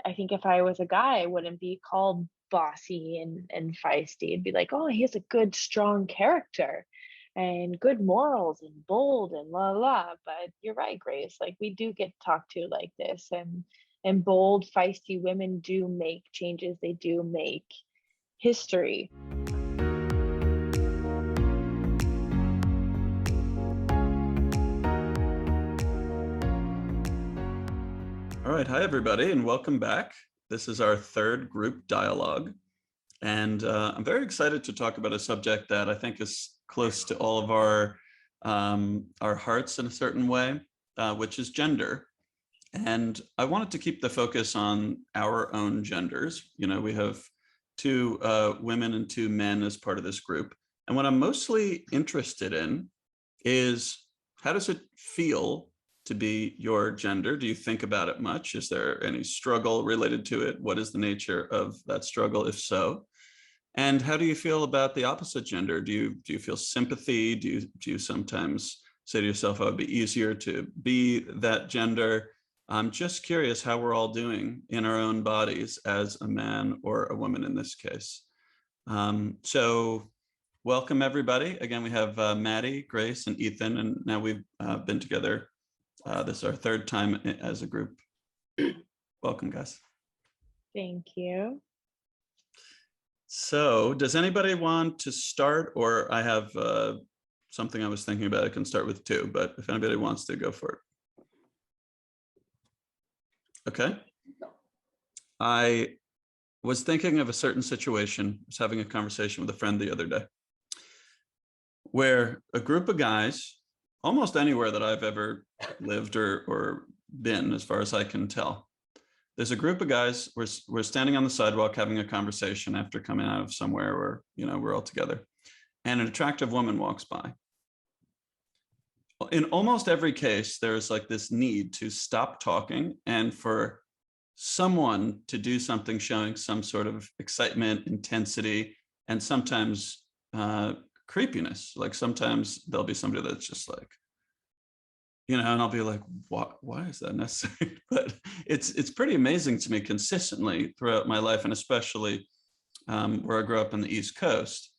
I think if I was a guy, I wouldn't be called bossy and feisty. It'd be like, oh, he has a good, strong character and good morals and bold and la la. But you're right, Grace. Like we do get talked to like this, and bold, feisty women do make changes. They do make history. All right, hi everybody, and welcome back. This is our third group dialogue, and I'm very excited to talk about a subject that I think is close to all of our hearts in a certain way, which is gender. And I wanted to keep the focus on our own genders. You know, we have two women and two men as part of this group, and what I'm mostly interested in is how does it feel to be your gender? Do you think about it much? Is there any struggle related to it? What is the nature of that struggle, if so? And how do you feel about the opposite gender? Do you feel sympathy? Do you sometimes say to yourself, oh, it'd be easier to be that gender? I'm just curious how we're all doing in our own bodies as a man or a woman in this case. So welcome everybody. Again, we have Maddie, Grace, and Ethan, and now we've been together. This is our third time as a group. Welcome, guys. Thank you. So does anybody want to start, or I have something I was thinking about I can start with too, but if anybody wants to, go for it. Okay. I was thinking of a certain situation. I was having a conversation with a friend the other day where a group of guys, almost anywhere that I've ever lived or been, as far as I can tell, there's a group of guys, we're standing on the sidewalk having a conversation after coming out of somewhere where, you know, we're all together, and an attractive woman walks by. In almost every case, there's like this need to stop talking and for someone to do something showing some sort of excitement, intensity, and sometimes creepiness. Like sometimes there'll be somebody that's just like, you know, and I'll be like, why is that necessary? But it's pretty amazing to me consistently throughout my life, and especially where I grew up on the East Coast,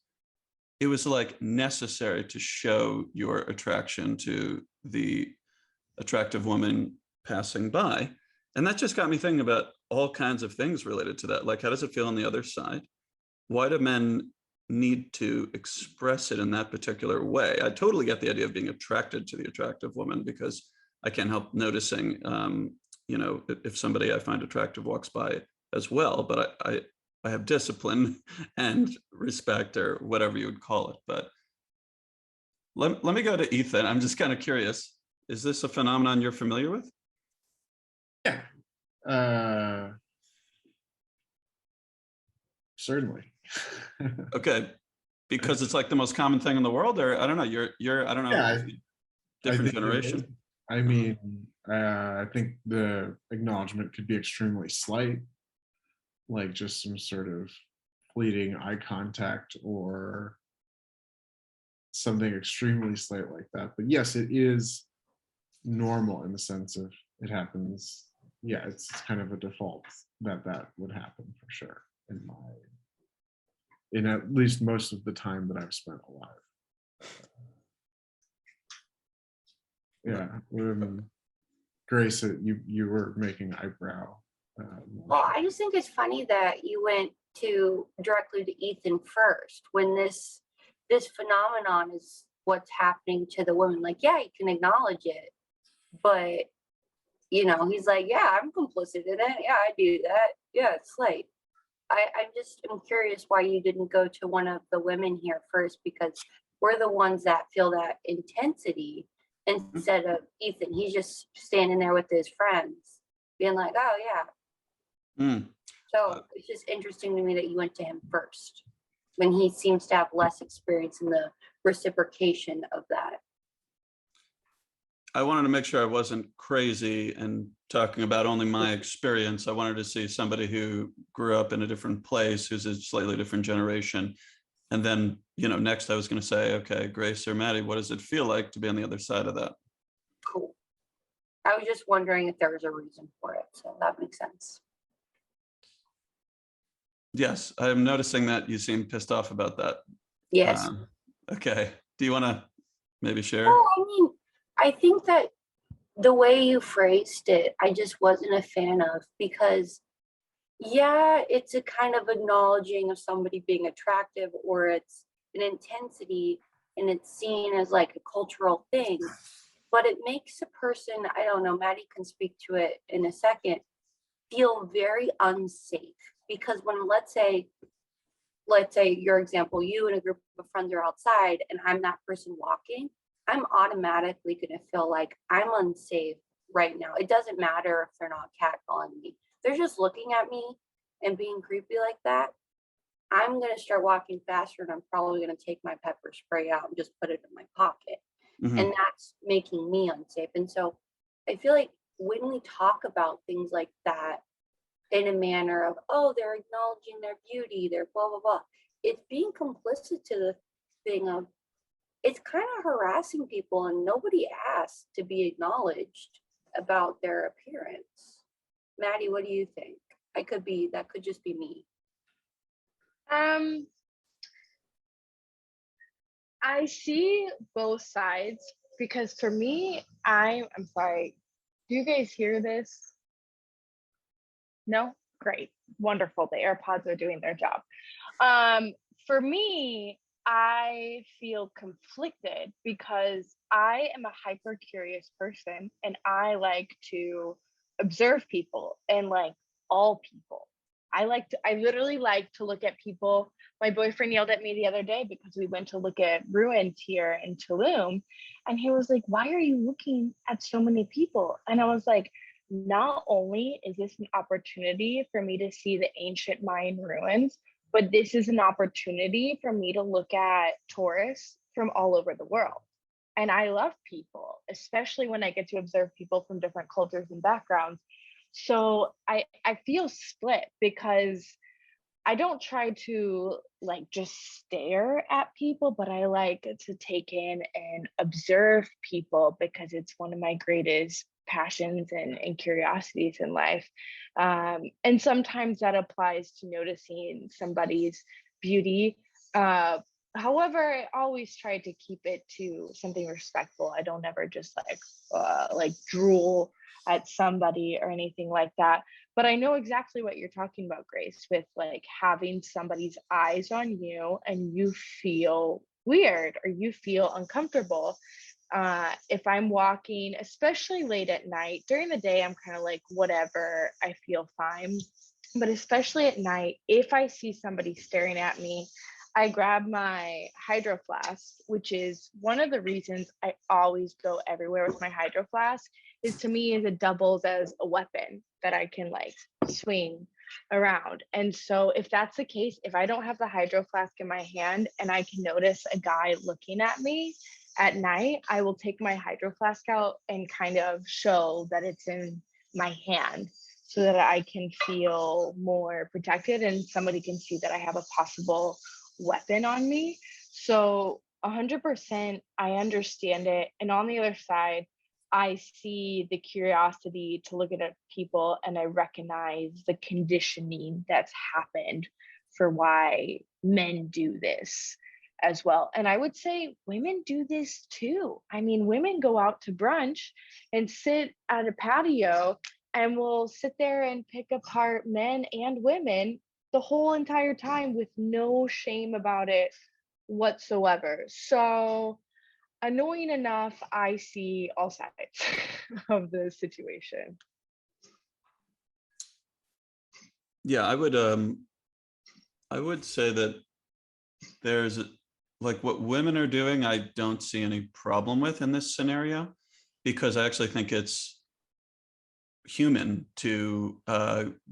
it was like necessary to show your attraction to the attractive woman passing by. And that just got me thinking about all kinds of things related to that. Like, how does it feel on the other side? Why do men need to express it in that particular way? I totally get the idea of being attracted to the attractive woman, because I can't help noticing, you know, if somebody I find attractive walks by as well, but I have discipline and respect, or whatever you would call it. But let me go to Ethan. I'm just kind of curious. Is this a phenomenon you're familiar with? Yeah. Certainly. Okay, because it's like the most common thing in the world, or I don't know, you're I don't know, Yeah, different generation. I mean, I think the acknowledgement could be extremely slight, like just some sort of fleeting eye contact or something extremely slight like that. But yes, it is normal in the sense of it happens. Yeah, it's kind of a default that would happen for sure in at least most of the time that I've spent alive. Yeah. Grace, you were making eyebrow. Well, I just think it's funny that you went directly to Ethan first, when this phenomenon is what's happening to the woman. Like, yeah, you can acknowledge it, but you know, he's like, yeah, I'm complicit in it. Yeah, I do that. Yeah, it's like, I'm curious why you didn't go to one of the women here first, because we're the ones that feel that intensity instead of Ethan. He's just standing there with his friends being like, oh yeah. So it's just interesting to me that you went to him first when he seems to have less experience in the reciprocation of that. I wanted to make sure I wasn't crazy and talking about only my experience. I wanted to see somebody who grew up in a different place, who's a slightly different generation. And then, you know, next I was going to say, okay, Grace or Maddie, what does it feel like to be on the other side of that? Cool. I was just wondering if there was a reason for it. So that makes sense. Yes, I'm noticing that you seem pissed off about that. Yes. Okay. Do you want to maybe share? Well, I mean, I think that the way you phrased it, I just wasn't a fan of, because yeah, it's a kind of acknowledging of somebody being attractive, or it's an intensity and it's seen as like a cultural thing, but it makes a person, I don't know, Maddie can speak to it in a second, feel very unsafe. Because when, let's say your example, you and a group of friends are outside and I'm that person walking, I'm automatically going to feel like I'm unsafe right now. It doesn't matter if they're not catcalling me. They're just looking at me and being creepy like that. I'm going to start walking faster, and I'm probably going to take my pepper spray out and just put it in my pocket. Mhm. And that's making me unsafe. And so I feel like when we talk about things like that in a manner of, oh, they're acknowledging their beauty, they're blah, blah, blah, it's being complicit to the thing of, it's kind of harassing people, and nobody asked to be acknowledged about their appearance. Maddie, what do you think? That could just be me. I see both sides, because for me, I'm sorry, do you guys hear this? No? Great. Wonderful. The AirPods are doing their job. For me, I feel conflicted because I am a hyper curious person, and I like to observe people, and like all people. I literally like to look at people. My boyfriend yelled at me the other day because we went to look at ruins here in Tulum. And he was like, "Why are you looking at so many people?" And I was like, not only is this an opportunity for me to see the ancient Mayan ruins, but this is an opportunity for me to look at tourists from all over the world. And I love people, especially when I get to observe people from different cultures and backgrounds. So I feel split, because I don't try to like just stare at people, but I like to take in and observe people, because it's one of my greatest passions and curiosities in life. And sometimes that applies to noticing somebody's beauty. However, I always try to keep it to something respectful. I don't ever just like drool at somebody or anything like that. But I know exactly what you're talking about, Grace, with like having somebody's eyes on you and you feel weird or you feel uncomfortable. If I'm walking, especially late at night, during the day, I'm kind of like, whatever, I feel fine. But especially at night, if I see somebody staring at me, I grab my hydro flask, which is one of the reasons I always go everywhere with my hydro flask, is to me is it doubles as a weapon that I can like swing around. And so if that's the case, if I don't have the hydro flask in my hand and I can notice a guy looking at me at night, I will take my hydro flask out and kind of show that it's in my hand, so that I can feel more protected and somebody can see that I have a possible weapon on me. So 100%, I understand it. And on the other side, I see the curiosity to look at people, and I recognize the conditioning that's happened for why men do this as well. And I would say women do this too. I mean, women go out to brunch and sit at a patio and will sit there and pick apart men and women the whole entire time with no shame about it whatsoever. So annoying enough, I see all sides of the situation. Yeah, I would say that there's like what women are doing, I don't see any problem with in this scenario, because I actually think it's human to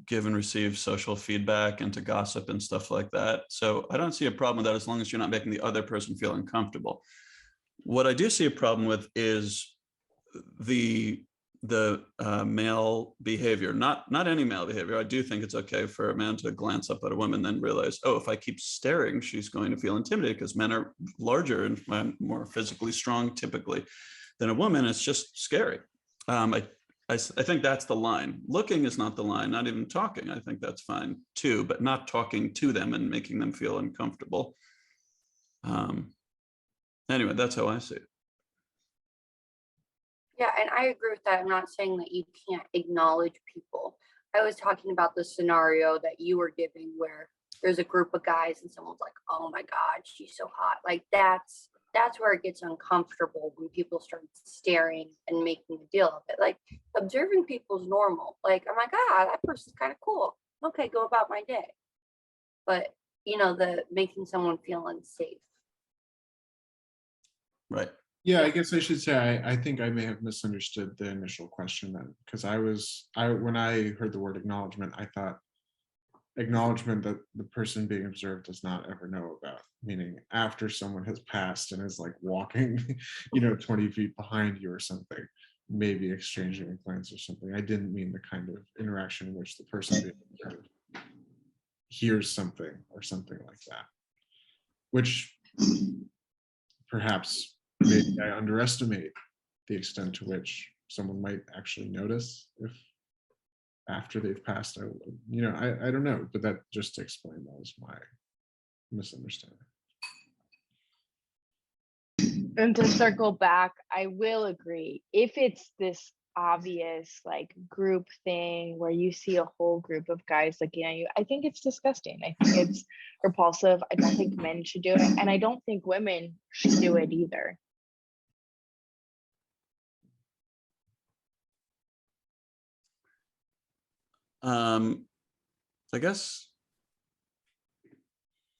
give and receive social feedback and to gossip and stuff like that. So I don't see a problem with that as long as you're not making the other person feel uncomfortable. What I do see a problem with is the male behavior, not any male behavior. I do think it's okay for a man to glance up at a woman, then realize, oh, if I keep staring, she's going to feel intimidated, because men are larger and more physically strong typically than a woman. It's just scary. I think that's the line. Looking is not the line, not even talking. I think that's fine too, but not talking to them and making them feel uncomfortable. Anyway, that's how I see it. Yeah, and I agree with that. I'm not saying that you can't acknowledge people. I was talking about the scenario that you were giving where there's a group of guys and someone's like, oh my God, she's so hot. Like that's where it gets uncomfortable when people start staring and making a deal of it. Like observing people is normal. Like, I'm like, that person's kind of cool. Okay, go about my day. But the making someone feel unsafe. Right. Yeah, I guess I should say I think I may have misunderstood the initial question then, because when I heard the word acknowledgement, I thought acknowledgement that the person being observed does not ever know about, meaning after someone has passed and is like walking 20 feet behind you or something, maybe exchanging a glance or something. I didn't mean the kind of interaction in which the person being observed hears something or something like that, which perhaps maybe I underestimate the extent to which someone might actually notice if after they've passed. I don't know, but that just to explain, that was my misunderstanding. And to circle back, I will agree. If it's this obvious like group thing where you see a whole group of guys looking at you, I think it's disgusting. I think it's repulsive. I don't think men should do it. And I don't think women should do it either. I guess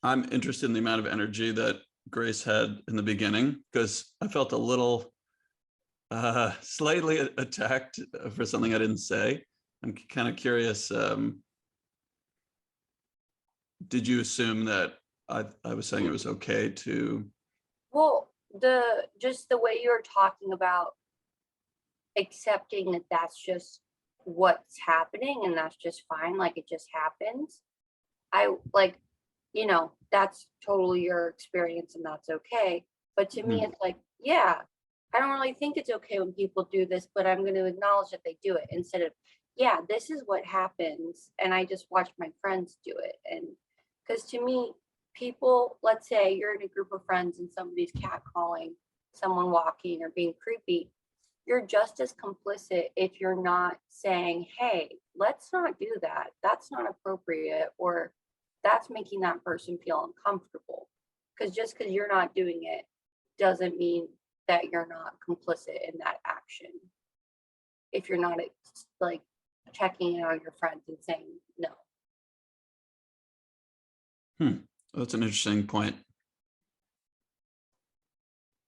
I'm interested in the amount of energy that Grace had in the beginning, because I felt a little slightly attacked for something I didn't say. I'm kind of curious. Did you assume that I was saying it was okay to? Well, the way you were talking about accepting that that's just what's happening and that's just fine, like it just happens. I like, that's totally your experience and that's okay. But to me, it's like, yeah, I don't really think it's okay when people do this, but I'm going to acknowledge that they do it instead of, yeah, this is what happens. And I just watch my friends do it. And because to me, people, let's say you're in a group of friends and somebody's catcalling someone walking or being creepy, you're just as complicit if you're not saying, hey, let's not do that. That's not appropriate, or that's making that person feel uncomfortable. Because just because you're not doing it doesn't mean that you're not complicit in that action. If you're not like checking in on your friends and saying no. That's an interesting point.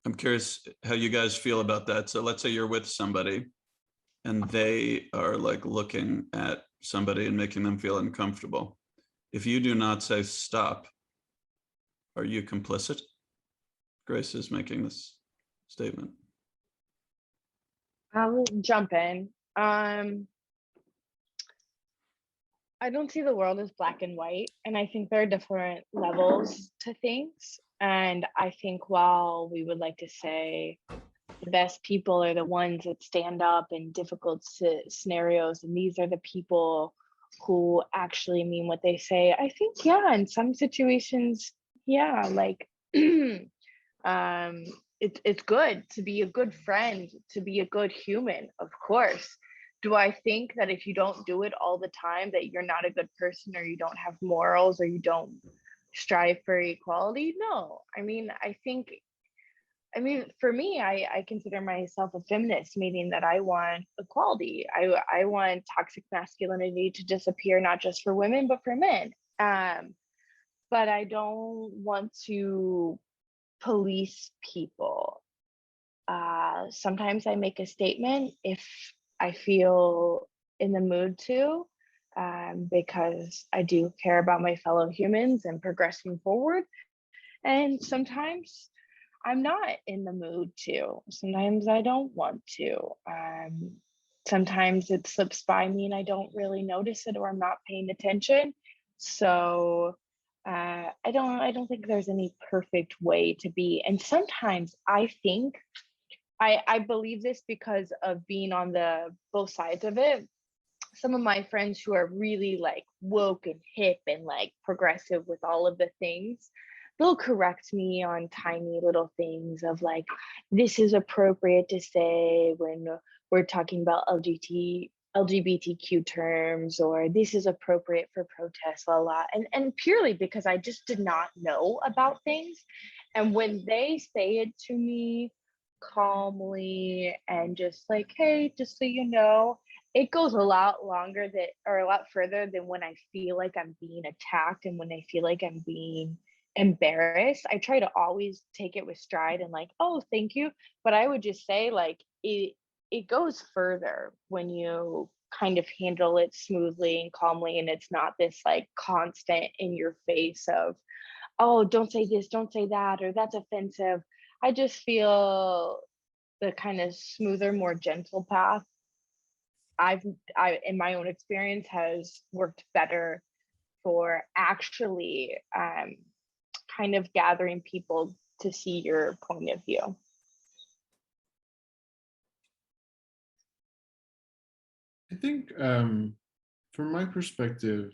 I'm curious how you guys feel about that. So let's say you're with somebody and they are like looking at somebody and making them feel uncomfortable. If you do not say stop, are you complicit? Grace is making this statement. I'll jump in. I don't see the world as black and white, and I think there are different levels to things. And I think while we would like to say the best people are the ones that stand up in difficult scenarios, and these are the people who actually mean what they say, I think, yeah, in some situations, yeah, like it's good to be a good friend, to be a good human, of course. Do I think that if you don't do it all the time that you're not a good person, or you don't have morals, or you don't strive for equality? No. I mean, for me, I consider myself a feminist, meaning that I want equality. I want toxic masculinity to disappear, not just for women, but for men. But I don't want to police people. Sometimes I make a statement if I feel in the mood to, because I do care about my fellow humans and progressing forward. And sometimes I'm not in the mood to. Sometimes I don't want to. Sometimes it slips by me and I don't really notice it, or I'm not paying attention. So I don't think there's any perfect way to be. And sometimes I think I believe this because of being on the both sides of it. Some of my friends who are really like woke and hip and like progressive with all of the things, they'll correct me on tiny little things of like, this is appropriate to say when we're talking about LGBTQ terms, or this is appropriate for protests, a lot. And purely because I just did not know about things. And when they say it to me calmly and just like, hey, just so you know, it goes a lot longer that, or a lot further than when I feel like I'm being attacked and when I feel like I'm being embarrassed. I try to always take it with stride and like, oh, thank you. But I would just say like it goes further when you kind of handle it smoothly and calmly, and it's not this like constant in your face of, oh, don't say this, don't say that, or that's offensive. I just feel the kind of smoother, more gentle path I in my own experience has worked better for actually kind of gathering people to see your point of view. I think from my perspective,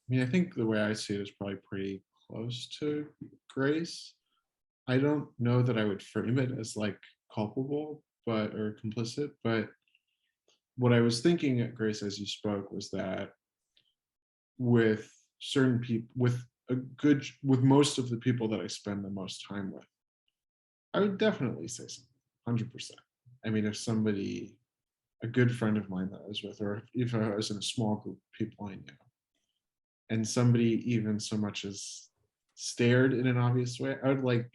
I mean, I think the way I see it is probably pretty close to Grace. I don't know that I would frame it as like culpable, but or complicit, but what I was thinking at Grace as you spoke was that with certain people, with most of the people that I spend the most time with, I would definitely say something, 100%. I mean, if somebody, a good friend of mine that I was with, or if I was in a small group of people I knew, and somebody even so much as stared in an obvious way, I would like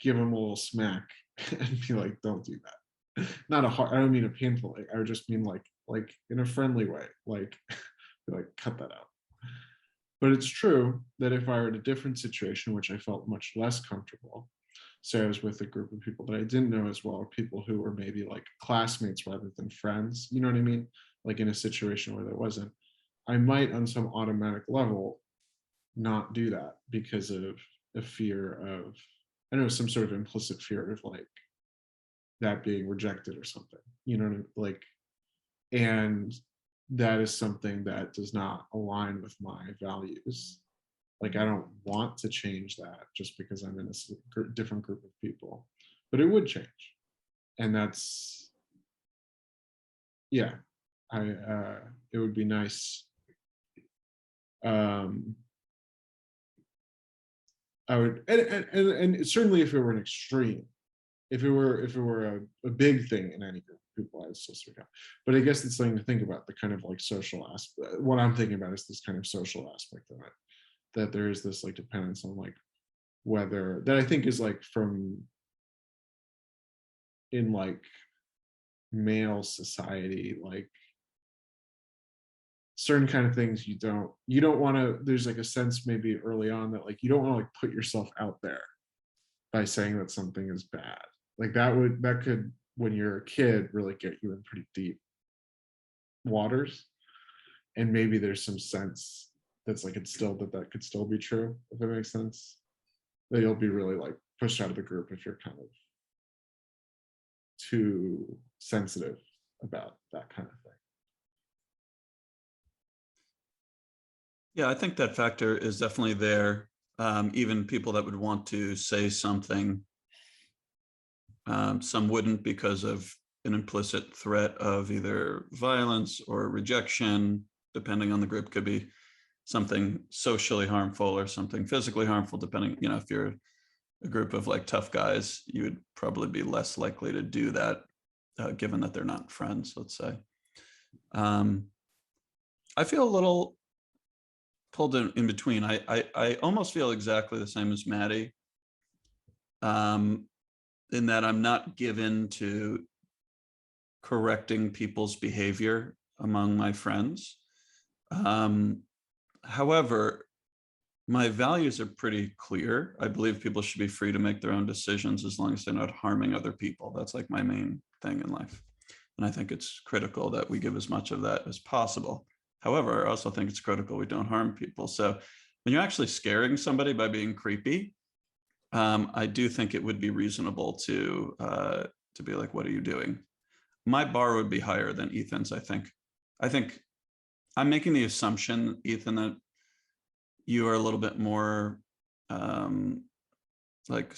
give them a little smack and be like, don't do that. Not a hard, I don't mean a painful, like, I would just mean like in a friendly way, like, like cut that out. But it's true that if I were in a different situation, which I felt much less comfortable, so I was with a group of people that I didn't know as well, or people who were maybe like classmates rather than friends, you know what I mean? Like in a situation where there wasn't, I might on some automatic level not do that because of a fear of, I don't know, some sort of implicit fear of like that being rejected or something, you know what I mean? Like, and that is something that does not align with my values. Like, I don't want to change that just because I'm in a different group of people, but it would change. And that's, yeah, it would be nice. I would, and certainly if it were an extreme, if it were a big thing in any group of people, I'd still speak out. But I guess it's something to think about, the kind of like social aspect. What I'm thinking about is this kind of social aspect of it, that there is this like dependence on like whether, that I think is like from in like male society, like certain kind of things you don't want to, there's like a sense maybe early on that like you don't want to like put yourself out there by saying that something is bad. Like that could, when you're a kid, really get you in pretty deep waters. And maybe there's some sense that's like it's still that could still be true, if that makes sense. That you'll be really like pushed out of the group if you're kind of too sensitive about that kind of thing. Yeah, I think that factor is definitely there. Even people that would want to say something, some wouldn't because of an implicit threat of either violence or rejection, depending on the group. Could be something socially harmful or something physically harmful, depending, you know, if you're a group of like tough guys, you would probably be less likely to do that, given that they're not friends, let's say. I feel a little pulled in between. I almost feel exactly the same as Maddie, in that I'm not given to correcting people's behavior among my friends. However, my values are pretty clear. I believe people should be free to make their own decisions as long as they're not harming other people. That's like my main thing in life. And I think it's critical that we give as much of that as possible. However, I also think it's critical we don't harm people. So when you're actually scaring somebody by being creepy, I do think it would be reasonable to be like, what are you doing? My bar would be higher than Ethan's, I think. I think I'm making the assumption, Ethan, that you are a little bit more like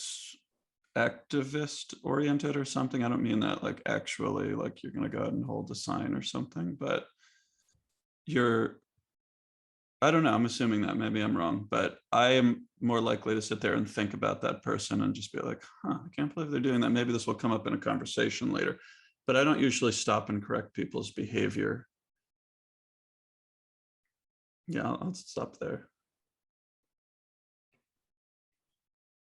activist oriented or something. I don't mean that like actually like you're going to go out and hold a sign or something, but I don't know, I'm assuming that, maybe I'm wrong, but I am more likely to sit there and think about that person and just be like, huh, I can't believe they're doing that. Maybe this will come up in a conversation later, but I don't usually stop and correct people's behavior. Yeah, I'll stop there.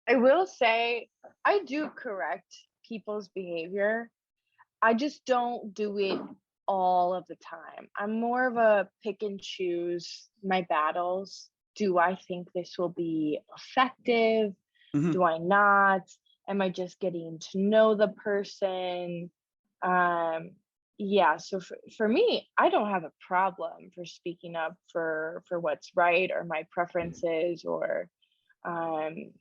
I will say I do correct people's behavior. I just don't do it all of the time. I'm more of a pick and choose my battles. Do I think this will be effective? Mhm. Do I not? Am I just getting to know the person? Yeah, so for me, I don't have a problem for speaking up for what's right or my preferences or um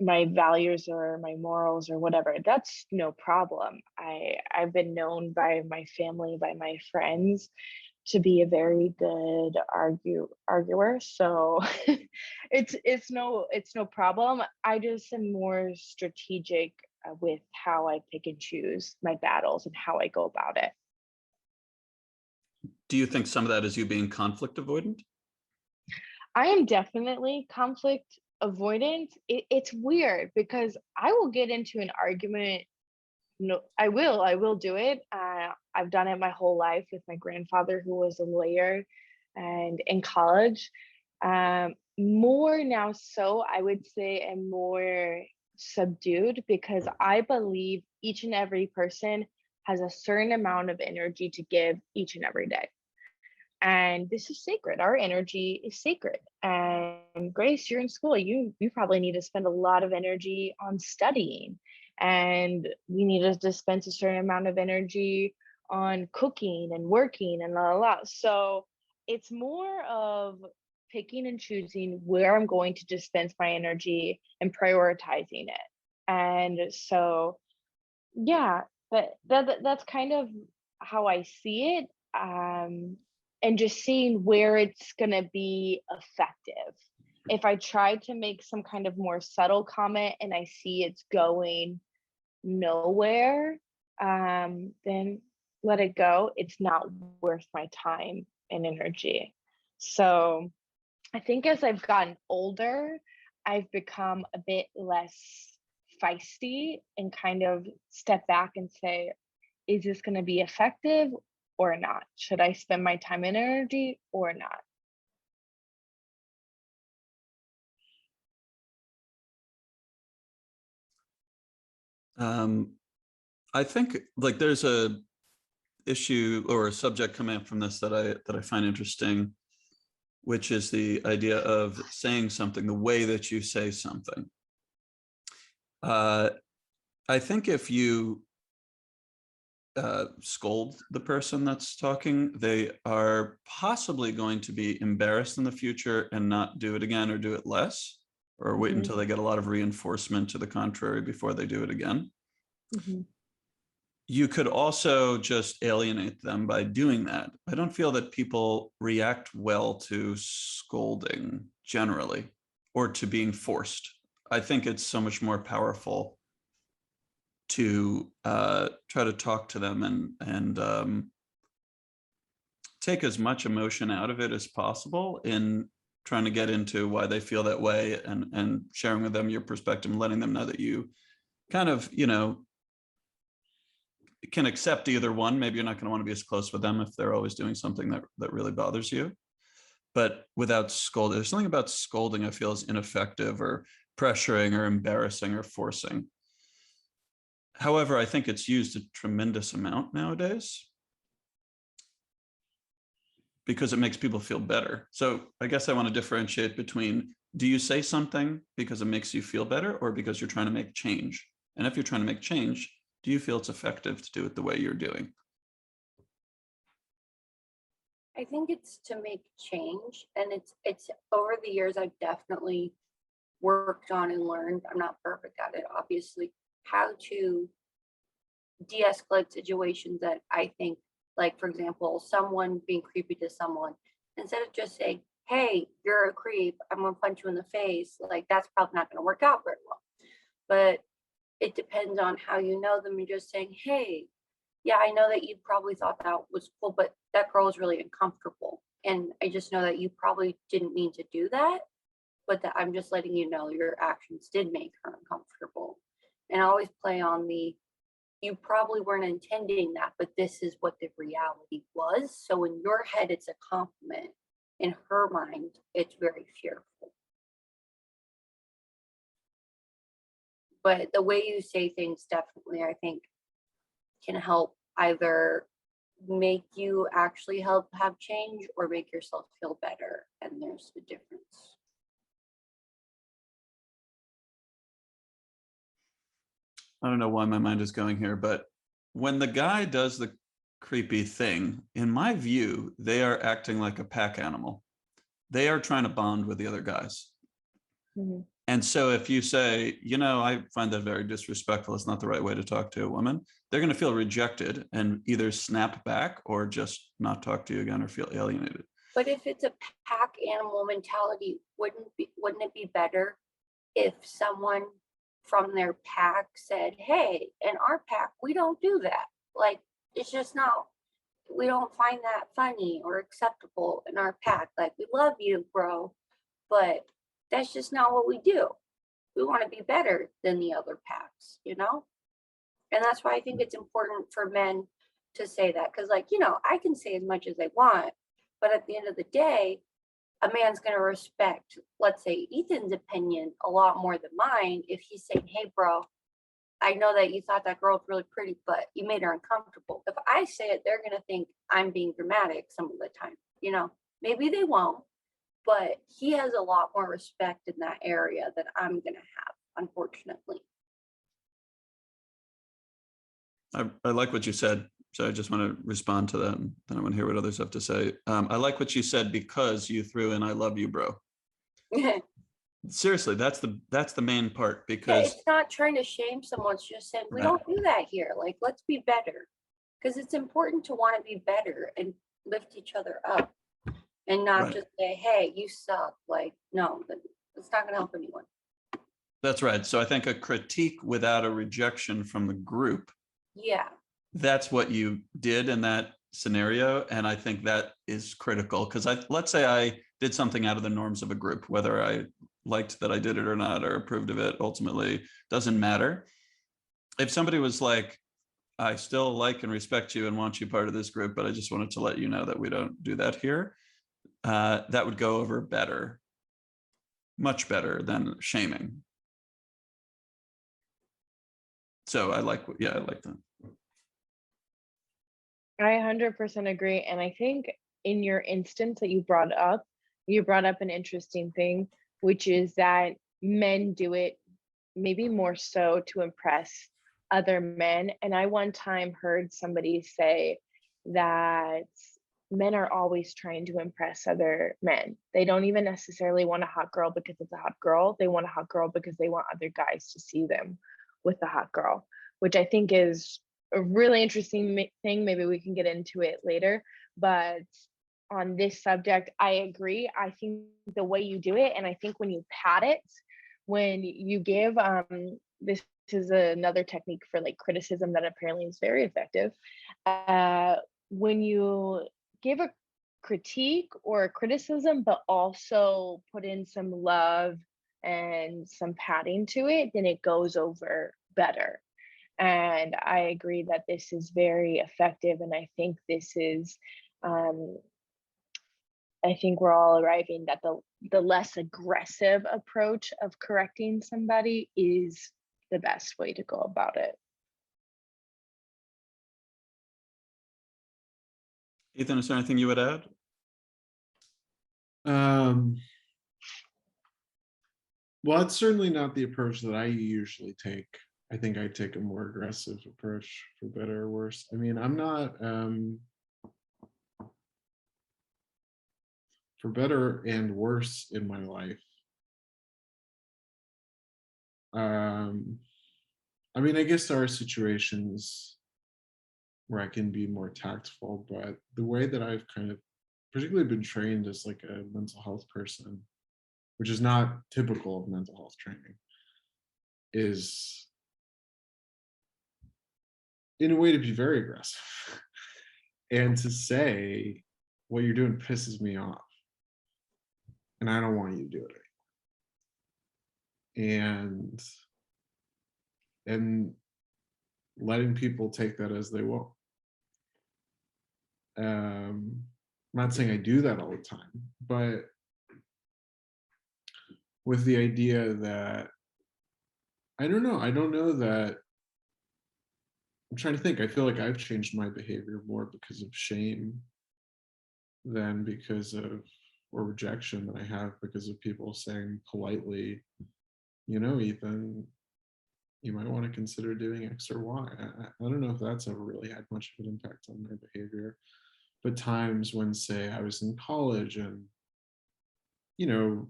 my values or my morals or whatever. That's no problem. I've been known by my family, by my friends, to be a very good arguer. So it's no problem. I just am more strategic with how I pick and choose my battles and how I go about it. Do you think some of that is you being conflict avoidant? I am definitely conflict avoidant. It's weird because I will get into an argument. No, I will do it. I've done it my whole life with my grandfather, who was a lawyer, and in college. More now, so I would say, and more subdued because I believe each and every person has a certain amount of energy to give each and every day. And this is sacred. Our energy is sacred. And Grace, you're in school. You probably need to spend a lot of energy on studying, and we need to dispense a certain amount of energy on cooking and working and la la la. So it's more of picking and choosing where I'm going to dispense my energy and prioritizing it. And so yeah, but that's kind of how I see it. And just seeing where it's gonna be effective. If I try to make some kind of more subtle comment and I see it's going nowhere, then let it go. It's not worth my time and energy. So I think as I've gotten older, I've become a bit less feisty and kind of step back and say, is this going to be effective or not? Should I spend my time and energy or not? I think like there's a issue or a subject coming up from this that I find interesting, which is the idea of saying something, the way that you say something. I think if you scold the person that's talking, they are possibly going to be embarrassed in the future and not do it again or do it less, or wait Mhm. until they get a lot of reinforcement to the contrary before they do it again. Mhm. You could also just alienate them by doing that. I don't feel that people react well to scolding generally or to being forced. I think it's so much more powerful to try to talk to them and take as much emotion out of it as possible in trying to get into why they feel that way and sharing with them your perspective and letting them know that you kind of, you know, can accept either one. Maybe you're not going to want to be as close with them if they're always doing something that really bothers you. But without scolding, there's something about scolding I feel is ineffective or pressuring or embarrassing or forcing. However, I think it's used a tremendous amount nowadays because it makes people feel better. So I guess I want to differentiate between, do you say something because it makes you feel better or because you're trying to make change? And if you're trying to make change, do you feel it's effective to do it the way you're doing? I think it's to make change, and it's over the years I've definitely worked on and learned, I'm not perfect at it, obviously, how to de-escalate situations that I think, like, for example, someone being creepy to someone, instead of just saying, hey, you're a creep, I'm gonna punch you in the face, like, that's probably not gonna work out very well. But it depends on how you know them. You're just saying, hey, yeah, I know that you probably thought that was cool, but that girl is really uncomfortable. And I just know that you probably didn't mean to do that, but that I'm just letting you know your actions did make her uncomfortable. And I always play on the, you probably weren't intending that, but this is what the reality was. So in your head, it's a compliment. In her mind, it's very fearful. But the way you say things definitely, I think, can help either make you actually help have change or make yourself feel better. And there's the difference. I don't know why my mind is going here, but when the guy does the creepy thing, in my view, they are acting like a pack animal. They are trying to bond with the other guys. Mm-hmm. And so if you say, I find that very disrespectful, it's not the right way to talk to a woman, they're going to feel rejected and either snap back or just not talk to you again or feel alienated. But if it's a pack animal mentality, wouldn't it be better if someone from their pack said, hey, in our pack, we don't do that. Like, it's just not, we don't find that funny or acceptable in our pack. Like, we love you, bro, but that's just not what we do. We want to be better than the other packs, And that's why I think it's important for men to say that. Because, I can say as much as I want, but at the end of the day, a man's going to respect, let's say, Ethan's opinion a lot more than mine if he's saying, hey, bro, I know that you thought that girl was really pretty, but you made her uncomfortable. If I say it, they're going to think I'm being dramatic some of the time. Maybe they won't, but he has a lot more respect in that area than I'm going to have, unfortunately. I like what you said. So I just want to respond to that, and then I want to hear what others have to say. I like what you said because you threw in "I love you, bro." Seriously, that's the main part, because it's not trying to shame someone. It's just saying we don't do that here. Like, let's be better, because it's important to want to be better and lift each other up, and not just say, "Hey, you suck." Like, no, it's not going to help anyone. That's right. So I think a critique without a rejection from the group. Yeah. That's what you did in that scenario. And I think that is critical, because let's say I did something out of the norms of a group, whether I liked that I did it or not, or approved of it, ultimately doesn't matter. If somebody was like, I still like and respect you and want you part of this group, but I just wanted to let you know that we don't do that here, that would go over better, much better than shaming. So I like that. I 100% agree. And I think in your instance that you brought up an interesting thing, which is that men do it maybe more so to impress other men. And I one time heard somebody say that men are always trying to impress other men. They don't even necessarily want a hot girl because it's a hot girl. They want a hot girl because they want other guys to see them with the hot girl, which I think is a really interesting thing. Maybe we can get into it later, but on this subject, I agree. I think the way you do it, and I think when you pat it, when you give, this is another technique for like criticism that apparently is very effective. When you give a critique or a criticism, but also put in some love and some patting to it, then it goes over better. And I agree that this is very effective. And I think this is, I think we're all arriving that the less aggressive approach of correcting somebody is the best way to go about it. Ethan, is there anything you would add? Well, it's certainly not the approach that I usually take. I think I take a more aggressive approach, for better or worse. I mean, I'm not, for better and worse in my life, I mean, I guess there are situations where I can be more tactful, but the way that I've kind of particularly been trained as like a mental health person, which is not typical of mental health training, is in a way to be very aggressive and to say, what you're doing pisses me off and I don't want you to do it anymore. And letting people take that as they will. I'm not saying I do that all the time, but with the idea that I don't know that I'm trying to think. I feel like I've changed my behavior more because of shame than because of or rejection than I have because of people saying politely, you know, Ethan, you might want to consider doing X or Y. I don't know if that's ever really had much of an impact on my behavior, but times when, say, I was in college and, you know,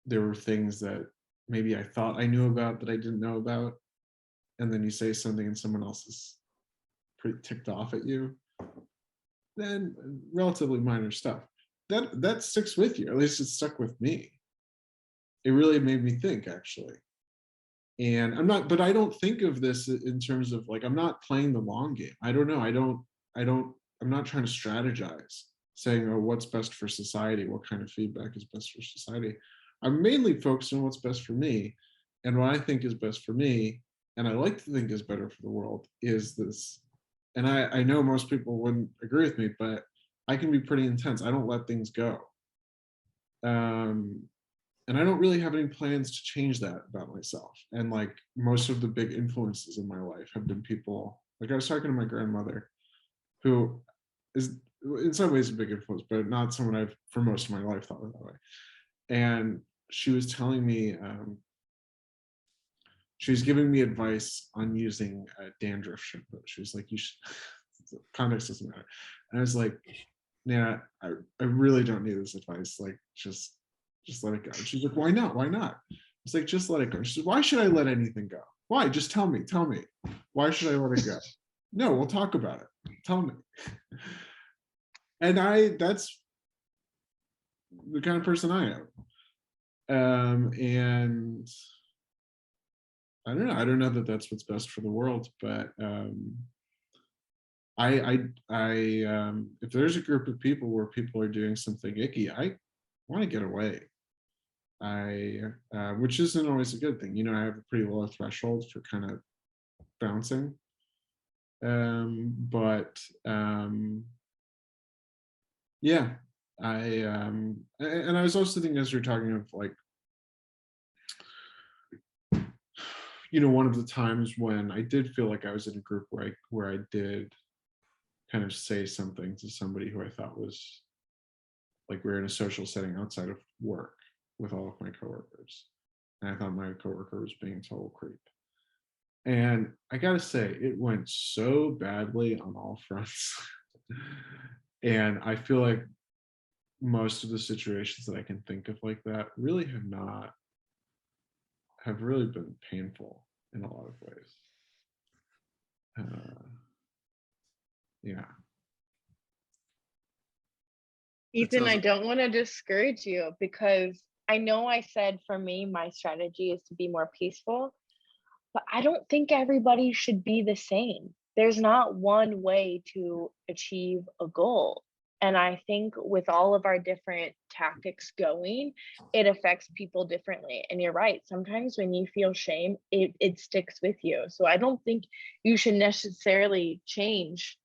there were things that maybe I thought I knew about that I didn't know about, and then you say something and someone else is pretty ticked off at you, then relatively minor stuff. That sticks with you, or at least it stuck with me. It really made me think, actually. And but I don't think of this in terms of like, I'm not playing the long game. I don't know. I'm not trying to strategize saying, oh, what's best for society? What kind of feedback is best for society? I'm mainly focused on what's best for me. And what I think is best for me, and I like to think is better for the world, is this. And I know most people wouldn't agree with me, but I can be pretty intense. I don't let things go. And I don't really have any plans to change that about myself. And like most of the big influences in my life have been people, like I was talking to my grandmother, who is in some ways a big influence, but not someone I've for most of my life thought of that way. And she was telling me, she was giving me advice on using dandruff shampoo. She was like, you should, context doesn't matter. And I was like, yeah, I really don't need this advice. Like, just let it go. And she's like, why not? Why not? It's like, just let it go. She said, why should I let anything go? Why? Just tell me. Why should I let it go? No, we'll talk about it. Tell me. And that's the kind of person I am. And I don't know that that's what's best for the world, but if there's a group of people where people are doing something icky, I want to get away. Which isn't always a good thing. You know, I have a pretty low threshold for kind of bouncing. Yeah, and I was also thinking, as you're talking of like, you know, one of the times when I did feel like I was in a group where I did kind of say something to somebody who I thought was like, we're in a social setting outside of work with all of my coworkers, and I thought my coworker was being a total creep. And I gotta say, it went so badly on all fronts. And I feel like most of the situations that I can think of like that really have really been painful in a lot of ways. Yeah. Ethan, I don't want to discourage you, because I know I said for me, my strategy is to be more peaceful, but I don't think everybody should be the same. There's not one way to achieve a goal. And I think with all of our different tactics going, it affects people differently. And you're right. Sometimes when you feel shame, it sticks with you. So I don't think you should necessarily change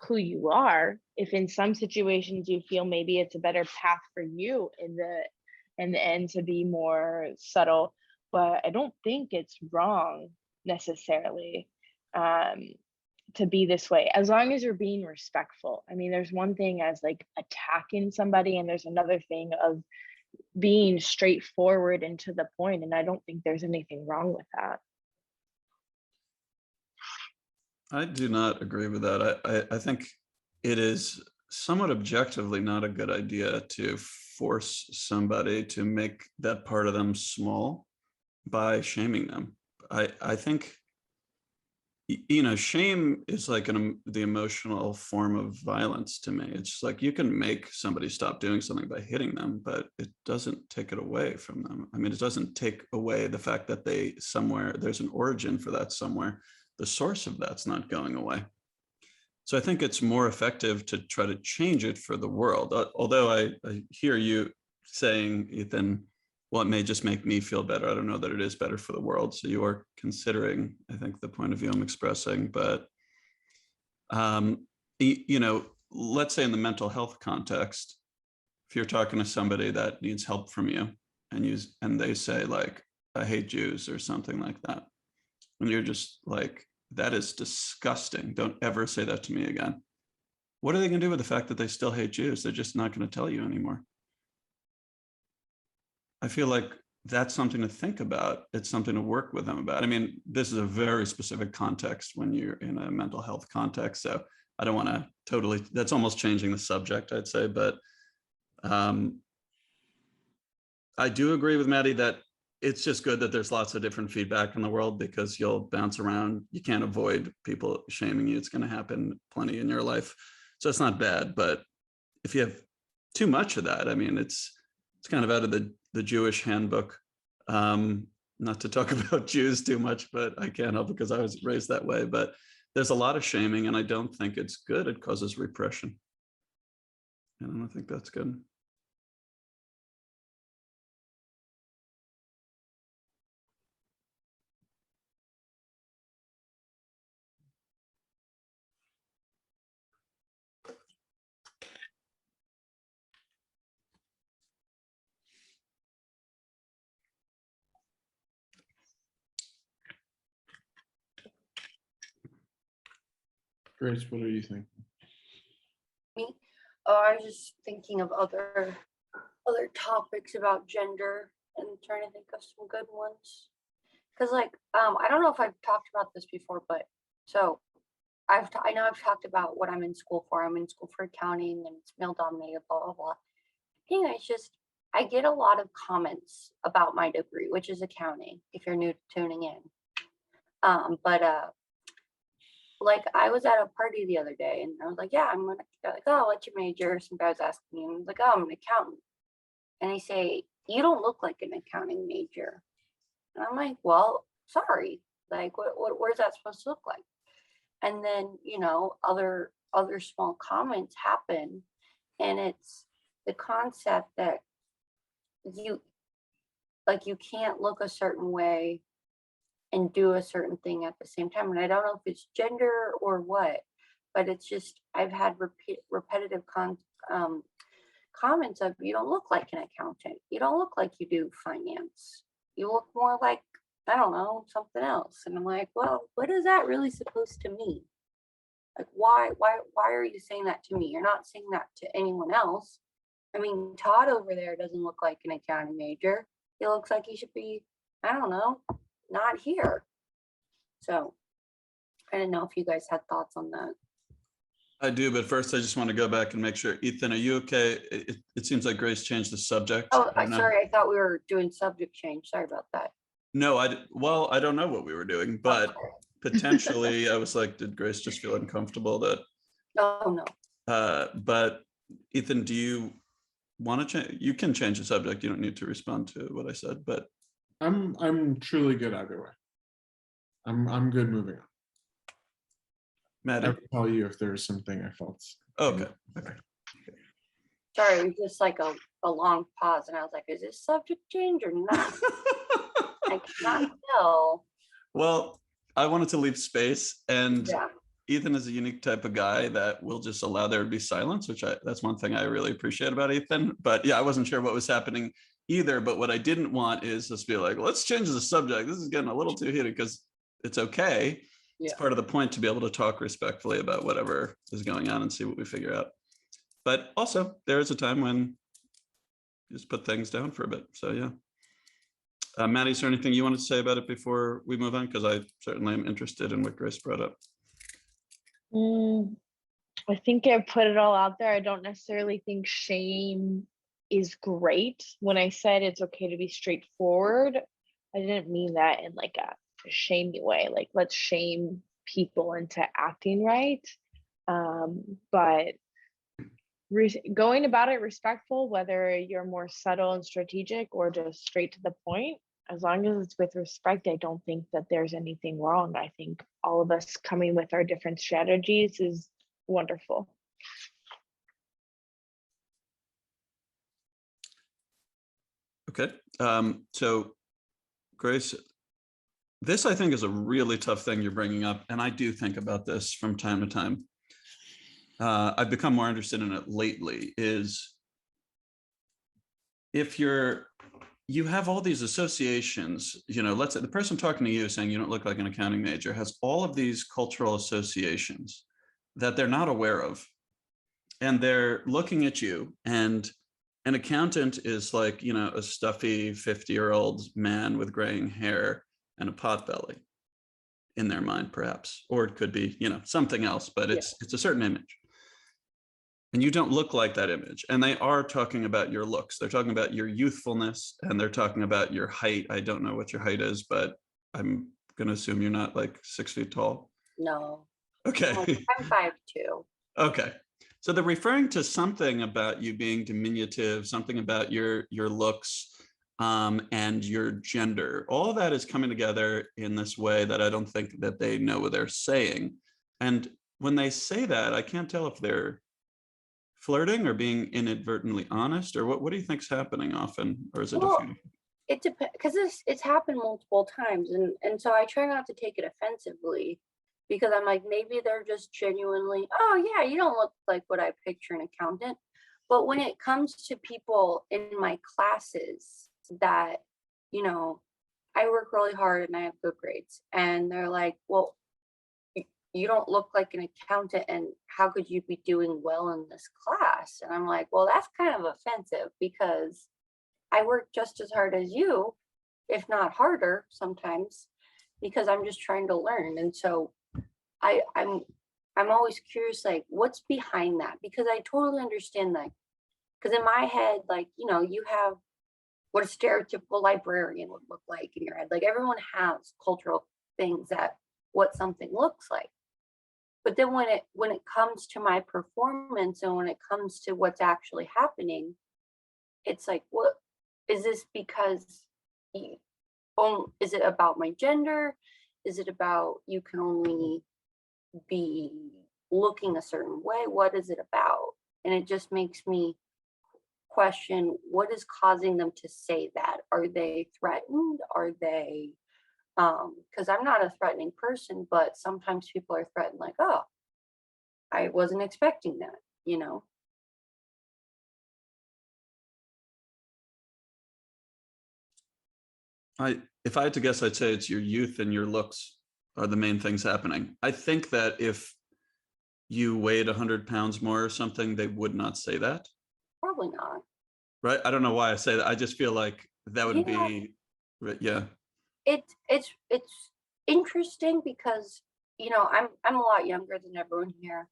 who you are. If in some situations you feel maybe it's a better path for you in the end to be more subtle, but I don't think it's wrong necessarily to be this way, as long as you're being respectful. I mean, there's one thing as like attacking somebody, and there's another thing of being straightforward and to the point, and I don't think there's anything wrong with that. I do not agree with that. I think it is somewhat objectively not a good idea to force somebody to make that part of them small by shaming them. I think, shame is like the emotional form of violence to me. It's just like you can make somebody stop doing something by hitting them, but it doesn't take it away from them. I mean, it doesn't take away the fact that there's an origin for that somewhere. The source of that's not going away. So I think it's more effective to try to change it for the world. Although I hear you saying, Ethan, well, it may just make me feel better. I don't know that it is better for the world. So you are considering, I think, the point of view I'm expressing. But, let's say in the mental health context, if you're talking to somebody that needs help from you and they say like, I hate Jews or something like that, and you're just like, that is disgusting. Don't ever say that to me again. What are they going to do with the fact that they still hate Jews? They're just not going to tell you anymore. I feel like that's something to think about. It's something to work with them about. I mean, this is a very specific context when you're in a mental health context. So I don't want to that's almost changing the subject, I'd say. But I do agree with Maddie that it's just good that there's lots of different feedback in the world, because you'll bounce around. You can't avoid people shaming you. It's going to happen plenty in your life. So it's not bad. But if you have too much of that, I mean, it's kind of out of the Jewish handbook. Not to talk about Jews too much, but I can't help because I was raised that way. But there's a lot of shaming, and I don't think it's good. It causes repression. And I don't think that's good. Grace, what are you thinking? Me? Oh, I was just thinking of other topics about gender and trying to think of some good ones. Because like, I don't know if I've talked about this before, but so I know I've talked about what I'm in school for. I'm in school for accounting, and it's male dominated, blah blah blah. I think it's just I get a lot of comments about my degree, which is accounting. If you're new tuning in, but like I was at a party the other day, and I was like, yeah, they're like, oh, what's your major? Some guy was asking me, and I was like, oh, I'm an accountant. And they say, you don't look like an accounting major. And I'm like, well, sorry. Like, what is that supposed to look like? And then, other small comments happen. And it's the concept that you can't look a certain way and do a certain thing at the same time. And I don't know if it's gender or what, but it's just, I've had repetitive comments of, you don't look like an accountant. You don't look like you do finance. You look more like, I don't know, something else. And I'm like, well, what is that really supposed to mean? Like, why are you saying that to me? You're not saying that to anyone else. I mean, Todd over there doesn't look like an accounting major. He looks like he should be, I don't know, not here. So I didn't know if you guys had thoughts on that. I do, but first I just want to go back and make sure. Ethan, are you okay? It seems like Grace changed the subject. Oh, sorry. I thought we were doing subject change. Sorry about that. No, I don't know what we were doing, but potentially I was like, did Grace just feel uncomfortable that? Oh, no. But Ethan, do you want to change? You can change the subject. You don't need to respond to what I said, but. I'm truly good either way. I'm good moving on. Maddie. I will tell you if there's something I felt. Okay. Sorry, it was just like a long pause, and I was like, is this subject change or not? I cannot tell. Well, I wanted to leave space, and Ethan is a unique type of guy that will just allow there to be silence, that's one thing I really appreciate about Ethan. But yeah, I wasn't sure what was happening either, but what I didn't want is just be like, let's change the subject. This is getting a little too heated, because it's okay. It's part of the point to be able to talk respectfully about whatever is going on and see what we figure out. But also, there is a time when you just put things down for a bit. So yeah. Maddie, is there anything you wanted to say about it before we move on? Because I certainly am interested in what Grace brought up. I think I put it all out there. I don't necessarily think shame is great. When I said it's okay to be straightforward, I didn't mean that in like a shamey way, like let's shame people into acting right. But going about it respectful, whether you're more subtle and strategic or just straight to the point, as long as it's with respect, I don't think that there's anything wrong. I think all of us coming with our different strategies is wonderful. Okay. So Grace, this I think is a really tough thing you're bringing up. And I do think about this from time to time. I've become more interested in it lately, is if you have all these associations, let's say the person talking to you saying you don't look like an accounting major has all of these cultural associations that they're not aware of. And they're looking at you, and an accountant is like, a stuffy 50-year-old man with graying hair and a potbelly in their mind, perhaps, or it could be, something else, but it's a certain image. And you don't look like that image. And they are talking about your looks. They're talking about your youthfulness, and they're talking about your height. I don't know what your height is, but I'm going to assume you're not like 6 feet tall. No. Okay. I'm 5'2". Okay. So they're referring to something about you being diminutive, something about your looks, and your gender. All of that is coming together in this way that I don't think that they know what they're saying. And when they say that, I can't tell if they're flirting or being inadvertently honest, or what do you think's happening often, or is it diffusing? It depends, because it's happened multiple times, and so I try not to take it offensively, because I'm like, maybe they're just genuinely, oh yeah, you don't look like what I picture an accountant. But when it comes to people in my classes that, I work really hard and I have good grades, and they're like, well, you don't look like an accountant, and how could you be doing well in this class? And I'm like, well, that's kind of offensive, because I work just as hard as you, if not harder sometimes, because I'm just trying to learn. And so I'm always curious, like, what's behind that? Because I totally understand that. Because in my head, like, you have what a stereotypical librarian would look like in your head. Like, everyone has cultural things that what something looks like. But then when it comes to my performance, and when it comes to what's actually happening, it's like, what is this? Because is it about my gender? Is it about you can only be looking a certain way? What is it about? And it just makes me question, what is causing them to say that? Are they threatened? Are they because I'm not a threatening person, but sometimes people are threatened, like, oh, I wasn't expecting that, If I had to guess, I'd say it's your youth and your looks are the main things happening. I think that if you weighed 100 pounds more or something, they would not say that. Probably not. Right? I don't know why I say that. I just feel like that would be, yeah. It's interesting because, I'm a lot younger than everyone here.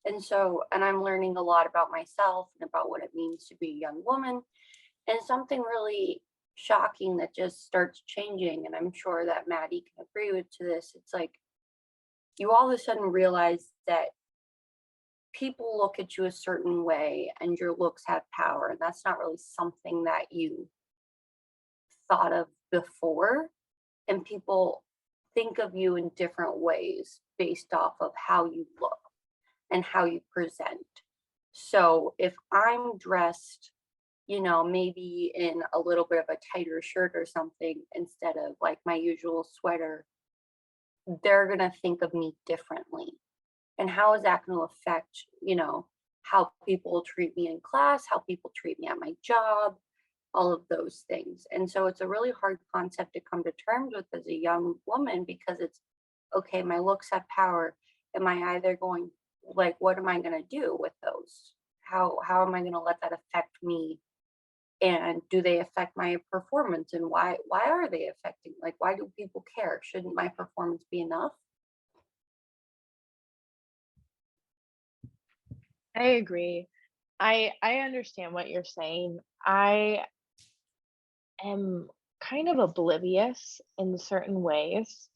And so, and I'm learning a lot about myself and about what it means to be a young woman. And something really shocking that just starts changing, and I'm sure that Maddie can agree with to this. It's like you all of a sudden realize that people look at you a certain way and your looks have power, and that's not really something that you thought of before. And people think of you in different ways based off of how you look and how you present. So if I'm dressed, maybe in a little bit of a tighter shirt or something instead of like my usual sweater, they're going to think of me differently. And how is that going to affect, how people treat me in class, how people treat me at my job, all of those things. And so it's a really hard concept to come to terms with as a young woman, because it's, okay, my looks have power. Am I either going, like, what am I going to do with those? How am I going to let that affect me? And do they affect my performance? And why are they affecting? Like, why do people care? Shouldn't my performance be enough? I agree. I understand what you're saying. I am kind of oblivious in certain ways.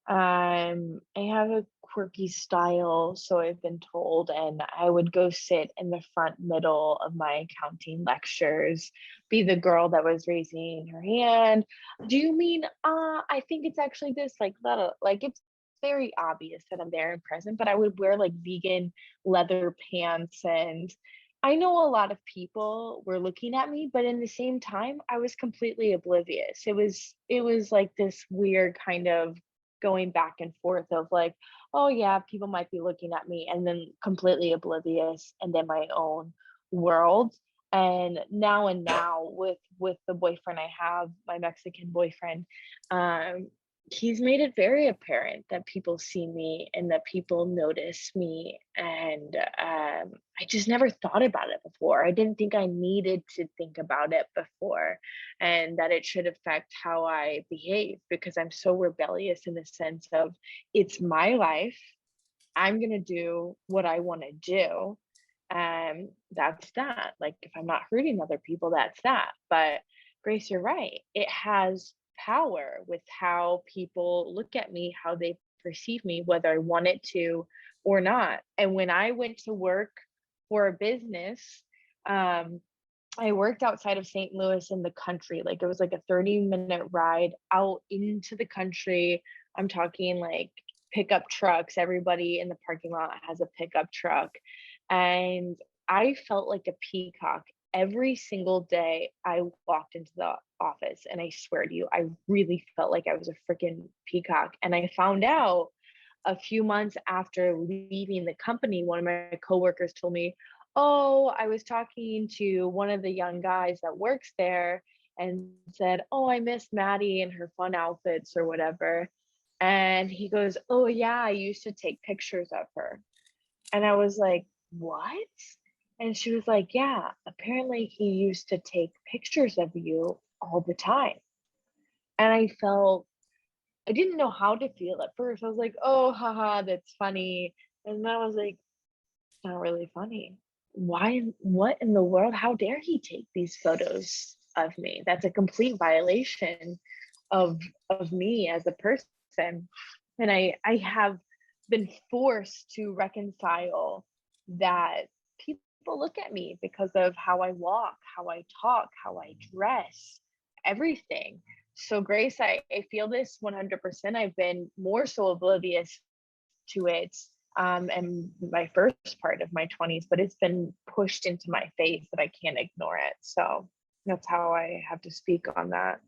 I have a quirky style, so I've been told, and I would go sit in the front middle of my accounting lectures, be the girl that was raising her hand. Do you mean, I think it's actually this, like, like it's very obvious that I'm there and present, but I would wear like vegan leather pants. And I know a lot of people were looking at me, but in the same time, I was completely oblivious. It was like this weird kind of going back and forth of like, oh yeah, people might be looking at me, and then completely oblivious and then my own world. And now with the boyfriend I have, my Mexican boyfriend, um, he's made it very apparent that people see me and that people notice me. And I just never thought about it before. I didn't think I needed to think about it before, and that it should affect how I behave, because I'm so rebellious in the sense of it's my life. I'm going to do what I want to do. And that's that. Like, if I'm not hurting other people, that's that. But Grace, you're right. It has power with how people look at me, how they perceive me, whether I want it to or not. And when I went to work for a business, um, I worked outside of St. Louis in the country. Like, it was like a 30-minute ride out into the country. I'm talking like pickup trucks. Everybody in the parking lot has a pickup truck. And I felt like a peacock every single day I walked into the office. And I swear to you, I really felt like I was a freaking peacock. And I found out a few months after leaving the company, one of my coworkers told me, oh, I was talking to one of the young guys that works there and said, oh, I miss Maddie and her fun outfits or whatever. And he goes, oh, yeah, I used to take pictures of her. And I was like, what? And she was like, yeah, apparently he used to take pictures of you all the time. And I didn't know how to feel at first. I was like, oh, haha, that's funny. And then I was like, it's not really funny. Why, what in the world? How dare he take these photos of me? That's a complete violation of me as a person. And I have been forced to reconcile that people look at me because of how I walk, how I talk, how I dress, everything. So Grace, I feel this 100%. I've been more so oblivious to it and my first part of my 20s, but it's been pushed into my face that I can't ignore it. So that's how I have to speak on that.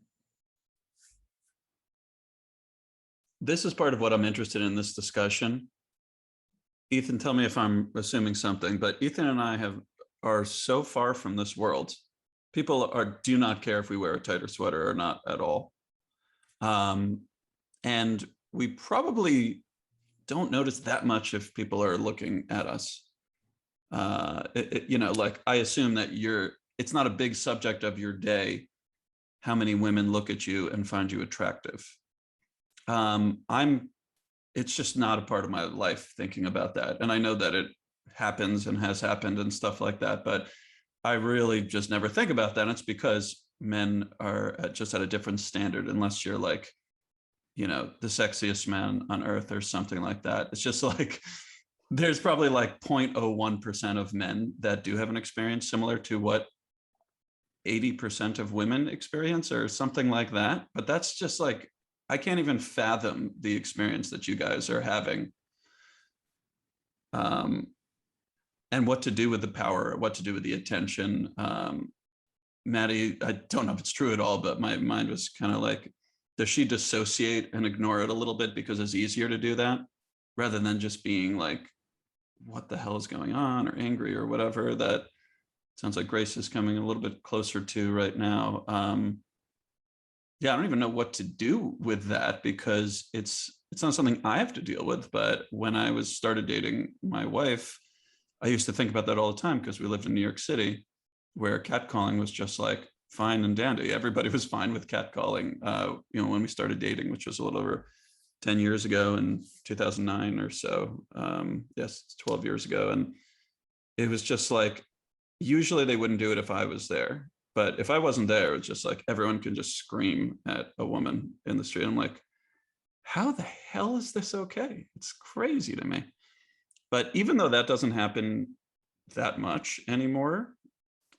This is part of what I'm interested in this discussion. Ethan, tell me if I'm assuming something, but Ethan and I are so far from this world. People do not care if we wear a tighter sweater or not at all. And we probably don't notice that much if people are looking at us. Like, I assume that it's not a big subject of your day, how many women look at you and find you attractive. It's just not a part of my life thinking about that. And I know that it happens and has happened and stuff like that, but I really just never think about that. And it's because men are just at a different standard, unless you're like, the sexiest man on earth or something like that. It's just like, there's probably like 0.01% of men that do have an experience similar to what 80% of women experience or something like that. But that's just like, I can't even fathom the experience that you guys are having. And what to do with the power, what to do with the attention. Maddie, I don't know if it's true at all, but my mind was kind of like, does she dissociate and ignore it a little bit because it's easier to do that rather than just being like, what the hell is going on, or angry or whatever? That sounds like Grace is coming a little bit closer to right now. Yeah, I don't even know what to do with that, because it's not something I have to deal with. But when I started dating my wife, I used to think about that all the time, because we lived in New York City, where catcalling was just like fine and dandy. Everybody was fine with catcalling. When we started dating, which was a little over 10 years ago, in 2009 or so. Yes, it's 12 years ago. And it was just like, usually they wouldn't do it if I was there. But if I wasn't there, it's just like everyone can just scream at a woman in the street. I'm like, how the hell is this okay? It's crazy to me. But even though that doesn't happen that much anymore,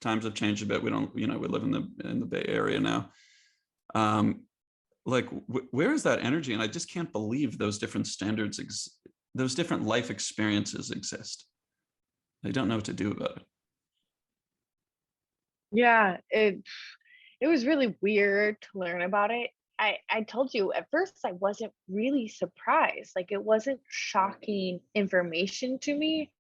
times have changed a bit. We don't, we live in the Bay Area now. Like, where is that energy? And I just can't believe those different standards, those different life experiences exist. I don't know what to do about it. Yeah, it was really weird to learn about it. I told you at first I wasn't really surprised. Like, it wasn't shocking information to me.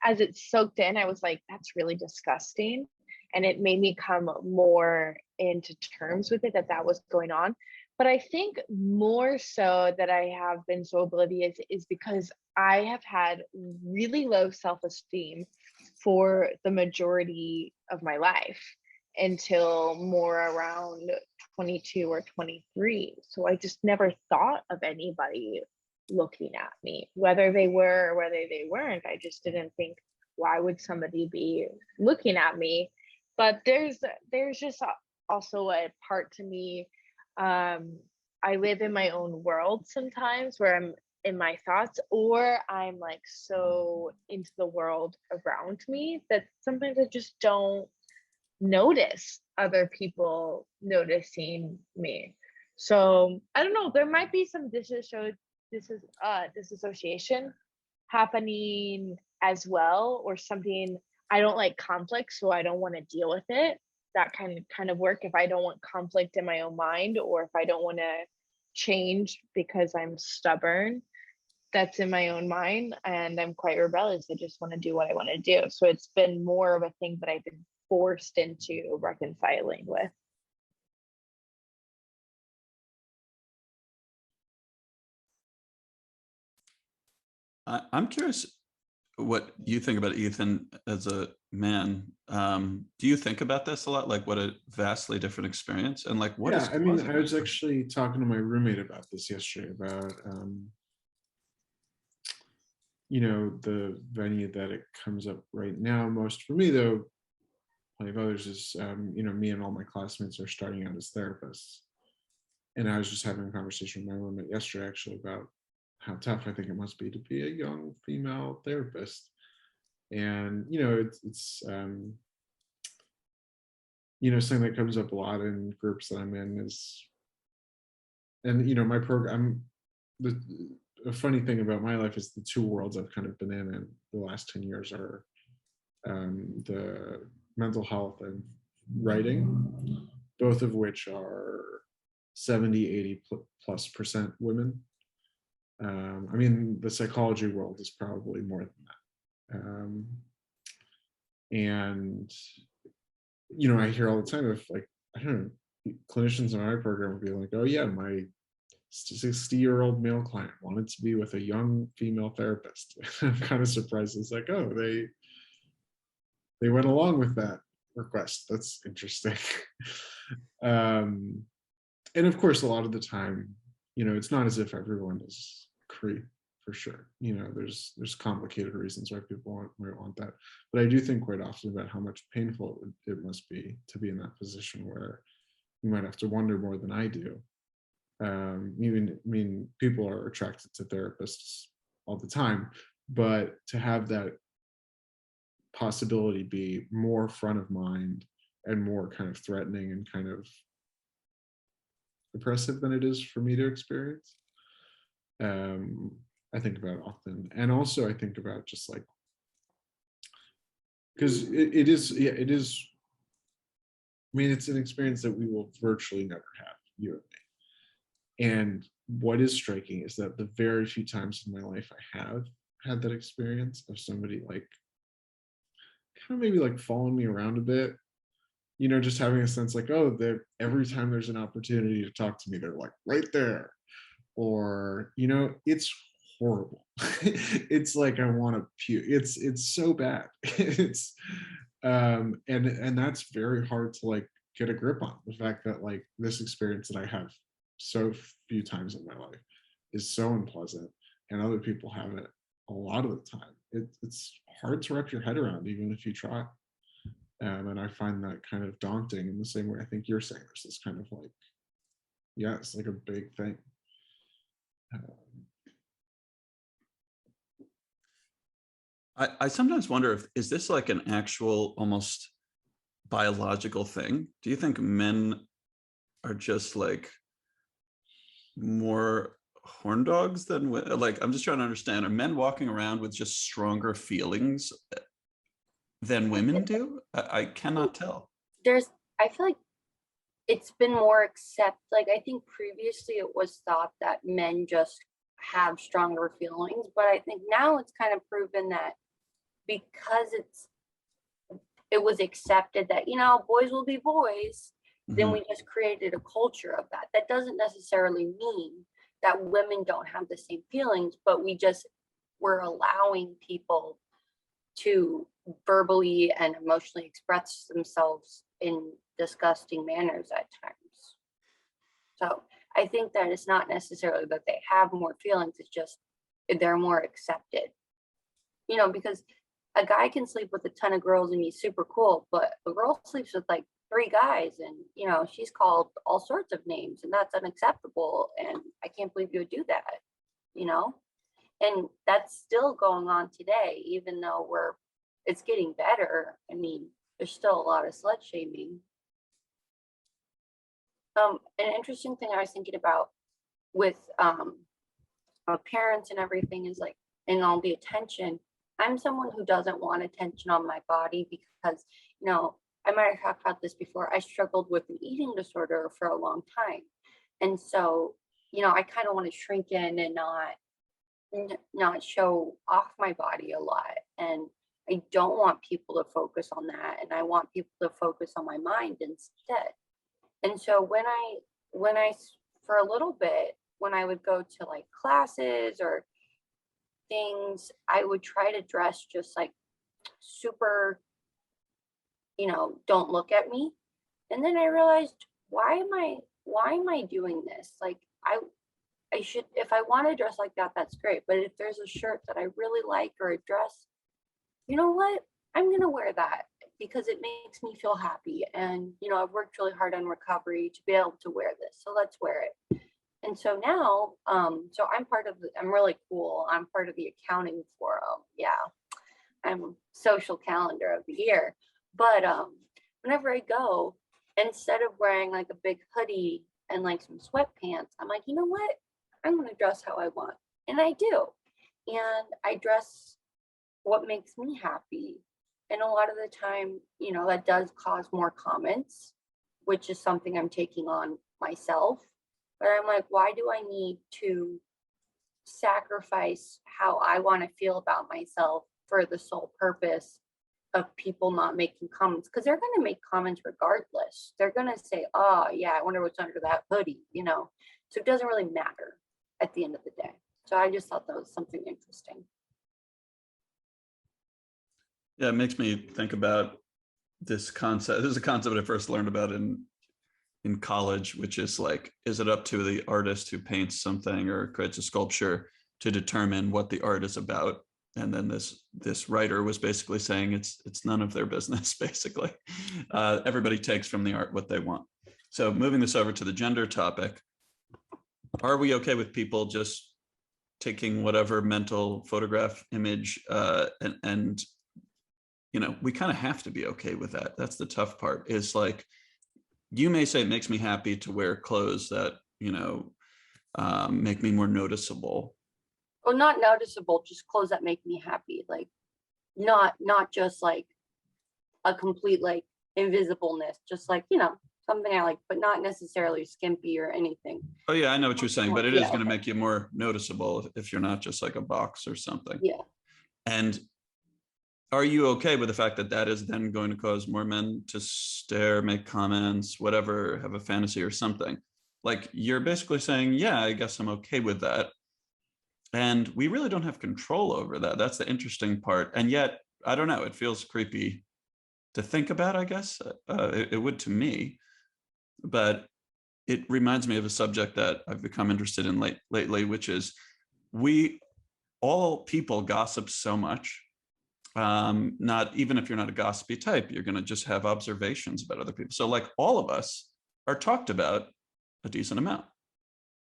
As it soaked in, I was like, that's really disgusting. And it made me come more into terms with it, that was going on. But I think more so that I have been so oblivious is because I have had really low self-esteem for the majority of my life until more around 22 or 23. So I just never thought of anybody looking at me, whether they were or whether they weren't. I just didn't think, why would somebody be looking at me? But there's just also a part to me. I live in my own world sometimes where I'm in my thoughts, or I'm like so into the world around me that sometimes I just don't notice other people noticing me. So I don't know, there might be some disassociation happening as well, or something. I don't like conflict, so I don't want to deal with it. That kind of work, if I don't want conflict in my own mind, or if I don't want to change because I'm stubborn, that's in my own mind, and I'm quite rebellious. I just want to do what I want to do. So it's been more of a thing that I've been forced into reconciling with. I'm curious what you think about Ethan as a man. Do you think about this a lot? Like, what a vastly different experience, and like, what is Yeah, I mean, causing I was it? actually talking to my roommate about this yesterday, about the venue that it comes up right now most for me, though plenty of others, is me and all my classmates are starting out as therapists. And I was just having a conversation with my roommate yesterday actually about how tough I think it must be to be a young female therapist. And it's something that comes up a lot in groups that I'm in is, and my program, the a funny thing about my life is the two worlds I've kind of been in the last 10 years are the mental health and writing, both of which are 70-80+ % women. I mean, the psychology world is probably more than that. And I hear all the time of, like, I don't know, clinicians in my program would be like, oh yeah, my 60-year-old male client wanted to be with a young female therapist. I'm kind of surprised. It's like, oh, they went along with that request. That's interesting. And of course, a lot of the time, it's not as if everyone is creep, for sure. There's complicated reasons why people might want that. But I do think quite often about how much painful it must be to be in that position where you might have to wonder more than I do. People are attracted to therapists all the time, but to have that possibility be more front of mind and more kind of threatening and kind of oppressive than it is for me to experience, I think about often. And also I think about just like, because it is, it's an experience that we will virtually never have, you and me. And what is striking is that the very few times in my life I have had that experience of somebody like kind of maybe like following me around a bit, just having a sense like, oh, every time there's an opportunity to talk to me, they're like right there. Or, it's horrible. It's like I want to puke. It's so bad. It's and that's very hard to like get a grip on. The fact that like this experience that I have so few times in my life is so unpleasant, and other people have it a lot of the time. It's hard to wrap your head around, even if you try. And I find that kind of daunting in the same way I think you're saying. There's this kind of like, yeah, it's like a big thing. I sometimes wonder if, is this like an actual almost biological thing? Do you think men are just like more horn dogs than like, I'm just trying to understand, are men walking around with just stronger feelings than women do? I cannot tell. I feel like it's been more like I think previously it was thought that men just have stronger feelings, but I think now it's kind of proven that because it was accepted that, boys will be boys, then we just created a culture of that. That doesn't necessarily mean that women don't have the same feelings, but we're allowing people to verbally and emotionally express themselves in disgusting manners at times. So I think that it's not necessarily that they have more feelings, it's just they're more accepted. Because a guy can sleep with a ton of girls and he's super cool, but a girl sleeps with like 3 guys and she's called all sorts of names, and that's unacceptable, and I can't believe you would do that. And that's still going on today, even though it's getting better. I mean, there's still a lot of slut shaming. An interesting thing I was thinking about with parents and everything is like, and all the attention, I'm someone who doesn't want attention on my body because, I might have talked about this before. I struggled with an eating disorder for a long time. And so, I kind of want to shrink in and not show off my body a lot. And I don't want people to focus on that. And I want people to focus on my mind instead. And so when I, for a little bit, when I would go to like classes or things, I would try to dress just like super, don't look at me. And then I realized, why am I doing this? Like I should, if I want to dress like that, that's great. But if there's a shirt that I really like or a dress, you know what? I'm going to wear that because it makes me feel happy. And, I've worked really hard on recovery to be able to wear this. So let's wear it. And so now, so I'm really cool. I'm part of the accounting forum. Yeah. I'm social calendar of the year. But whenever I go, instead of wearing like a big hoodie and like some sweatpants, I'm like, you know what? I'm going to dress how I want. And I do. And I dress what makes me happy. And a lot of the time, that does cause more comments, which is something I'm taking on myself. But I'm like, why do I need to sacrifice how I want to feel about myself for the sole purpose of people not making comments? Because they're going to make comments regardless. They're going to say, oh, yeah, I wonder what's under that hoodie, So it doesn't really matter at the end of the day. So I just thought that was something interesting. Yeah, it makes me think about this concept. This is a concept I first learned about in college, which is like, is it up to the artist who paints something or creates a sculpture to determine what the art is about? And then this writer was basically saying it's none of their business, basically. Everybody takes from the art what they want. So moving this over to the gender topic, are we okay with people just taking whatever mental photograph image and we kind of have to be okay with that. That's the tough part, is like, you may say it makes me happy to wear clothes that, make me more noticeable. Well, not noticeable, just clothes that make me happy. Like not just like a complete like invisibleness, just like, something I like, but not necessarily skimpy or anything. Oh yeah, I know what you're saying, but it is going to make you more noticeable if you're not just like a box or something. Yeah. And are you okay with the fact that that is then going to cause more men to stare, make comments, whatever, have a fantasy or something? Like, you're basically saying, yeah, I guess I'm okay with that. And we really don't have control over that. That's the interesting part. And yet, I don't know, it feels creepy to think about, I guess. It would to me. But it reminds me of a subject that I've become interested in lately, which is all people gossip so much. Not even if you're not a gossipy type, you're going to just have observations about other people. So like, all of us are talked about a decent amount,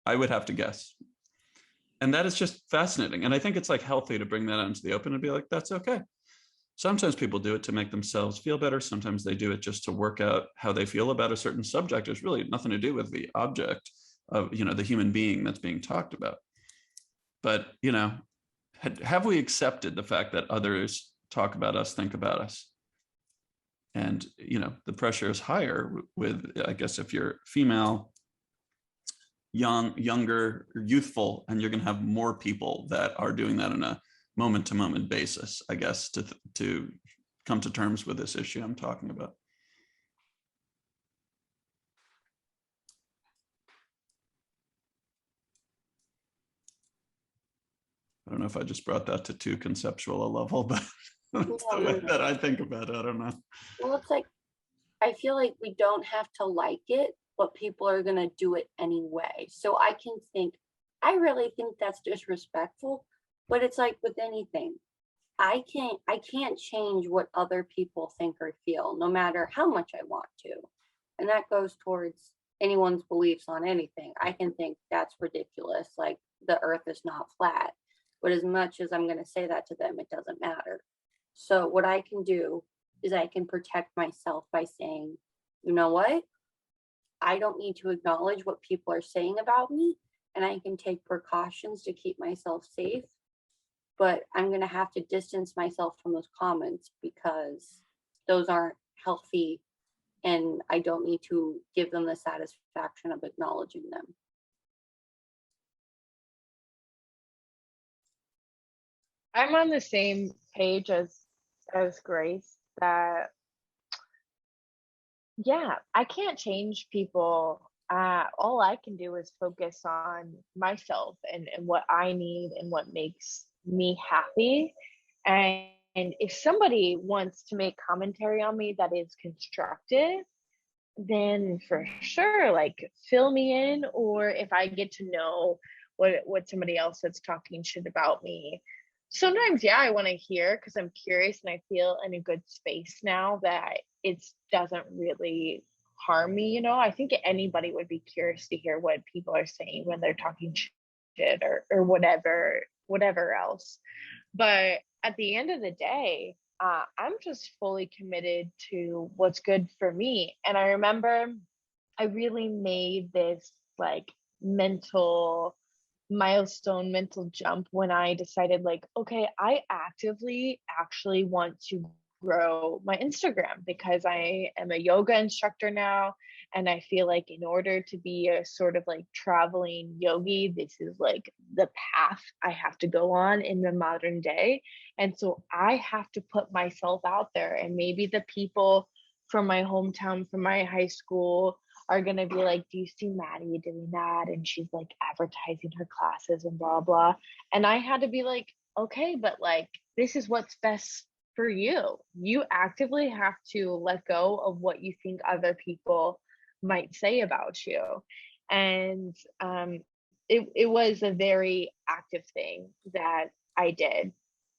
I would have to guess. And that is just fascinating. And I think it's like healthy to bring that out into the open and be like, that's okay. Sometimes people do it to make themselves feel better. Sometimes they do it just to work out how they feel about a certain subject. There's really nothing to do with the object of, the human being that's being talked about. But, have we accepted the fact that others talk about us, think about us? And, the pressure is higher with, I guess, if you're female, younger, youthful, and you're going to have more people that are doing that on a moment-to-moment basis, I guess, to come to terms with this issue I'm talking about. I don't know if I just brought that to too conceptual a level, but that's the way that I think about it. I don't know. Well, it's like, I feel like we don't have to like it, but people are going to do it anyway. So I can think, I really think that's disrespectful, but it's like with anything, I can't change what other people think or feel, no matter how much I want to. And that goes towards anyone's beliefs on anything. I can think that's ridiculous, like the earth is not flat. But as much as I'm going to say that to them, it doesn't matter. So what I can do is I can protect myself by saying, you know what? I don't need to acknowledge what people are saying about me, and I can take precautions to keep myself safe. But I'm going to have to distance myself from those comments because those aren't healthy, and I don't need to give them the satisfaction of acknowledging them. I'm on the same page as Grace, that yeah, I can't change people. All I can do is focus on myself and what I need and what makes me happy. And if somebody wants to make commentary on me that is constructive, then for sure, like, fill me in. Or if I get to know what somebody else that's talking shit about me, sometimes, yeah, I want to hear because I'm curious and I feel in a good space now that it doesn't really harm me. I think anybody would be curious to hear what people are saying when they're talking shit or whatever else. But at the end of the day, I'm just fully committed to what's good for me. And I remember I really made this like mental jump when I decided, like, okay, I actively actually want to grow my Instagram because I am a yoga instructor now. And I feel like in order to be a sort of like traveling yogi, this is like the path I have to go on in the modern day. And so I have to put myself out there, and maybe the people from my hometown, from my high school, are going to be like, do you see Maddie doing that? And she's like advertising her classes and blah, blah. And I had to be like, okay, but like, this is what's best for you. You actively have to let go of what you think other people might say about you. And it was a very active thing that I did.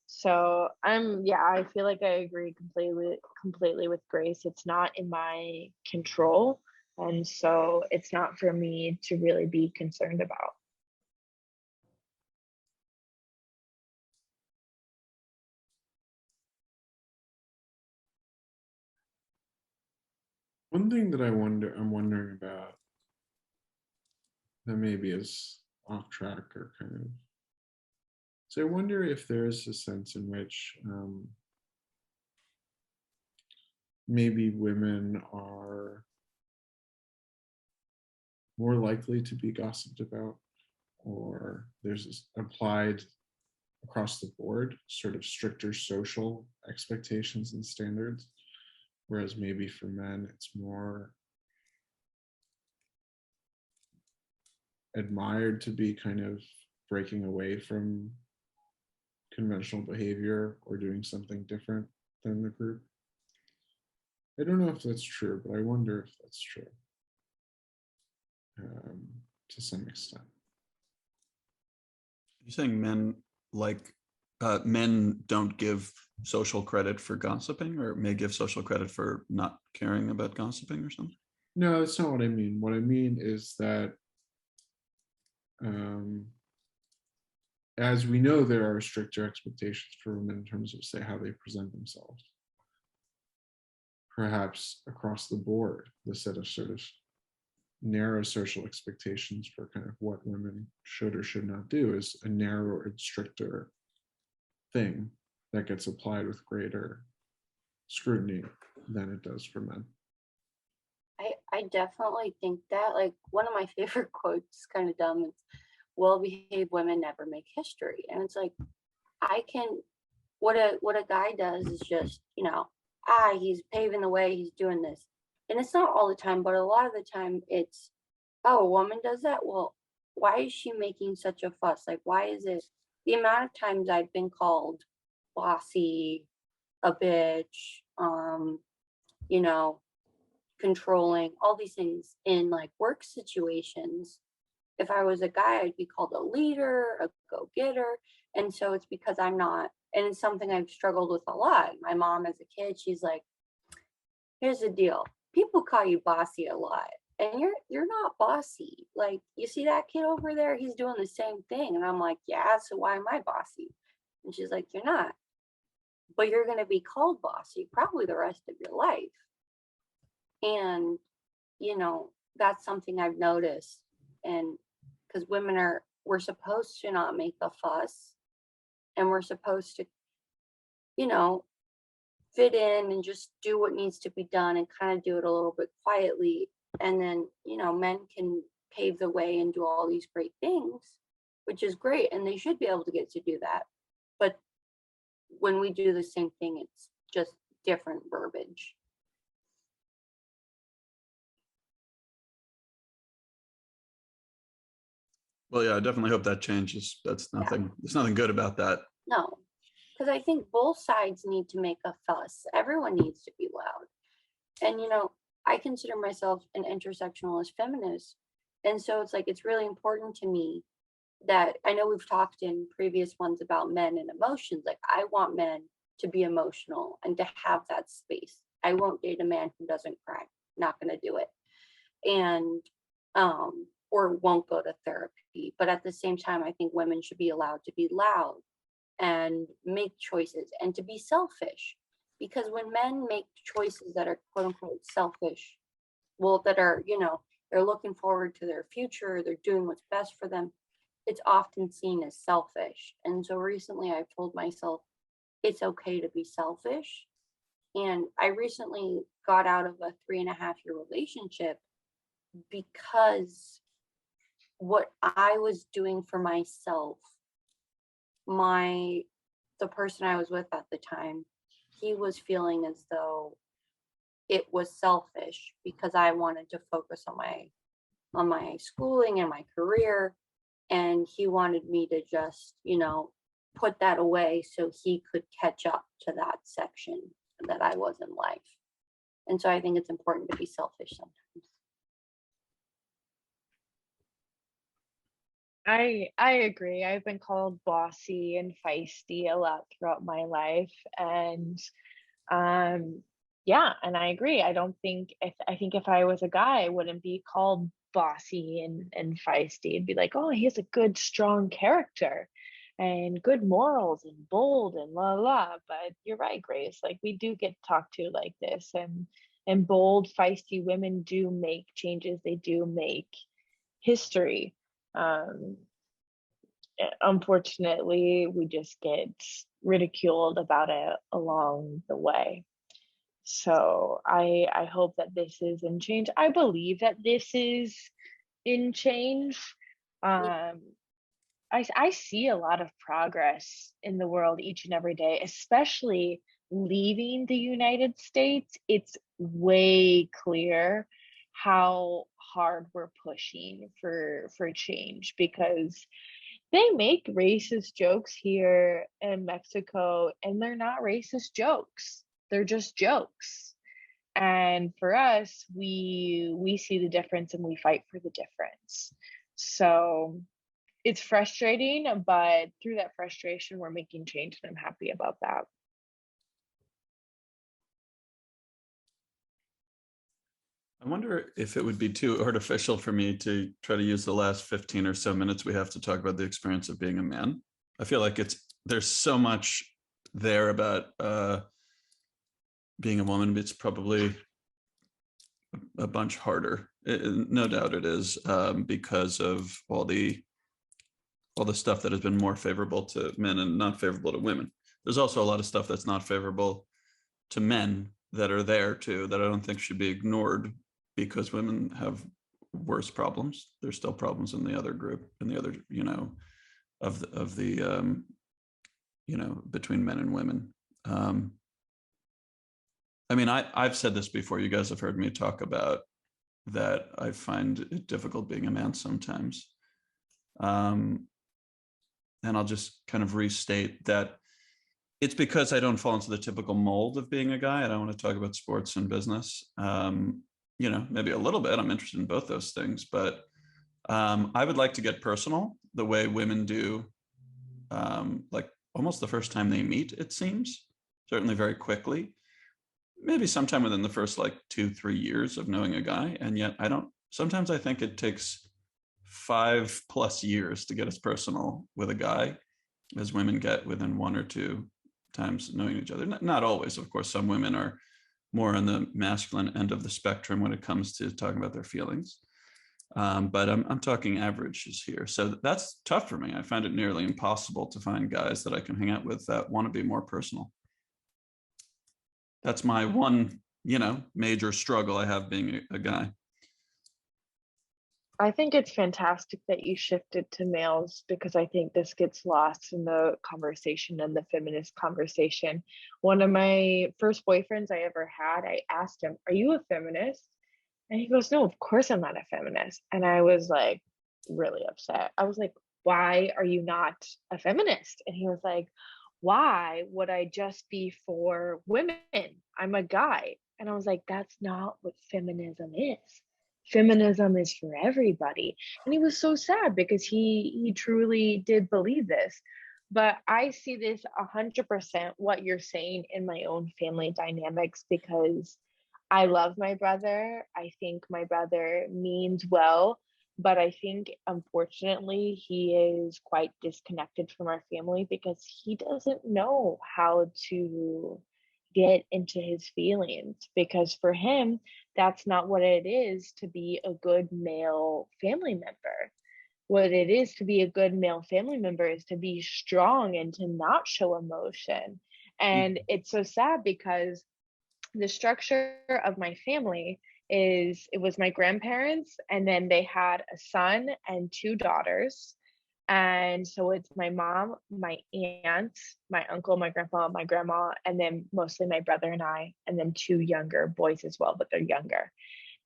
So I feel like I agree completely with Grace. It's not in my control. And so it's not for me to really be concerned about. One thing that I'm wondering about that maybe is off track or kind of. So I wonder if there is a sense in which maybe women are more likely to be gossiped about, or there's this applied across the board sort of stricter social expectations and standards, whereas maybe for men it's more admired to be kind of breaking away from conventional behavior or doing something different than the group. I don't know if that's true, but I wonder if that's true to some extent. You're saying men don't give social credit for gossiping, or may give social credit for not caring about gossiping or something? No, that's not what I mean. What I mean is that as we know, there are stricter expectations for women in terms of, say, how they present themselves. Perhaps across the board, the set of sort of narrow social expectations for kind of what women should or should not do is a narrower and stricter thing that gets applied with greater scrutiny than it does for men. I definitely think that, like, one of my favorite quotes, kind of dumb, it's well-behaved women never make history. And it's like, I can, what a guy does is just, you know, he's paving the way, he's doing this. And it's not all the time, but a lot of the time it's, oh, a woman does that? Well, why is she making such a fuss? Like, why is it the amount of times I've been called bossy, a bitch, you know, controlling, all these things in like work situations. If I was a guy, I'd be called a leader, a go-getter. And so it's because I'm not, and it's something I've struggled with a lot. My mom as a kid, she's like, here's the deal. People call you bossy a lot. And you're not bossy. Like, you see that kid over there? He's doing the same thing. And I'm like, yeah, so why am I bossy? And she's like, you're not. But you're going to be called bossy probably the rest of your life. And, you know, that's something I've noticed. And because we're supposed to not make a fuss. And we're supposed to, you know, fit in and just do what needs to be done and kind of do it a little bit quietly. And then, you know, men can pave the way and do all these great things, which is great. And they should be able to get to do that. But when we do the same thing, it's just different verbiage. Well, yeah, I definitely hope that changes. That's nothing, there's nothing good about that. No, because I think both sides need to make a fuss. Everyone needs to be loud. And, you know, I consider myself an intersectionalist feminist. And so it's like, it's really important to me that, I know we've talked in previous ones about men and emotions. Like, I want men to be emotional and to have that space. I won't date a man who doesn't cry. Not going to do it. And, or won't go to therapy. But at the same time, I think women should be allowed to be loud and make choices and to be selfish. Because when men make choices that are quote unquote selfish, well, that are, you know, they're looking forward to their future, they're doing what's best for them, it's often seen as selfish. And so recently I've told myself it's okay to be selfish. And I recently got out of a 3.5-year relationship because what I was doing for myself, the person I was with at the time, he was feeling as though it was selfish because I wanted to focus on my schooling and my career, and he wanted me to just, you know, put that away so he could catch up to that section that I was in life. And so I think it's important to be selfish sometimes. I agree. I've been called bossy and feisty a lot throughout my life. And yeah, and I agree. I think if I was a guy, I wouldn't be called bossy and feisty. It'd be like, oh, he has a good, strong character and good morals and bold and la la. But you're right, Grace. Like, we do get talked to like this, and bold, feisty women do make changes. They do make history. Unfortunately, we just get ridiculed about it along the way. So I hope that this is in change. I believe that this is in change. I see a lot of progress in the world each and every day, especially leaving the United States. It's way clear how hard we're pushing for change, because they make racist jokes here in Mexico, and they're not racist jokes. They're just jokes. And for us, we see the difference and we fight for the difference. So it's frustrating, but through that frustration, we're making change, and I'm happy about that. I wonder if it would be too artificial for me to try to use the last 15 or so minutes we have to talk about the experience of being a man. I feel like there's so much there about being a woman. It's probably a bunch harder. No doubt it is, because of all the stuff that has been more favorable to men and not favorable to women. There's also a lot of stuff that's not favorable to men that are there too, that I don't think should be ignored because women have worse problems. There's still problems in the other group, in the other, of the between men and women. I mean, I've said this before. You guys have heard me talk about that. I find it difficult being a man sometimes. And I'll just kind of restate that it's because I don't fall into the typical mold of being a guy. I don't want to talk about sports and business. Maybe a little bit. I'm interested in both those things, but I would like to get personal the way women do, like almost the first time they meet, it seems, certainly very quickly, maybe sometime within the first like 2-3 years of knowing a guy. And yet sometimes I think it takes 5+ years to get as personal with a guy as women get within 1 or 2 times knowing each other. Not always, of course. Some women are more on the masculine end of the spectrum when it comes to talking about their feelings. But I'm talking averages here. So that's tough for me. I find it nearly impossible to find guys that I can hang out with that want to be more personal. That's my one, major struggle I have being a guy. I think it's fantastic that you shifted to males, because I think this gets lost in the conversation and the feminist conversation. One of my first boyfriends I ever had, I asked him, "Are you a feminist?" And he goes, "No, of course I'm not a feminist." And I was like really upset. I was like, "Why are you not a feminist?" And he was like, "Why would I just be for women? I'm a guy." And I was like, "That's not what feminism is. Feminism is for everybody." And he was so sad because he truly did believe this. But I see this 100% what you're saying in my own family dynamics, because I love my brother. I think my brother means well, but I think unfortunately he is quite disconnected from our family because he doesn't know how to get into his feelings, because for him that's not what it is to be a good male family member. What it is to be a good male family member is to be strong and to not show emotion. And it's so sad because the structure of my family is, it was my grandparents, and then they had a son and 2 daughters. And so it's my mom, my aunt, my uncle, my grandpa, my grandma, and then mostly my brother and I, and then 2 younger boys as well, but they're younger.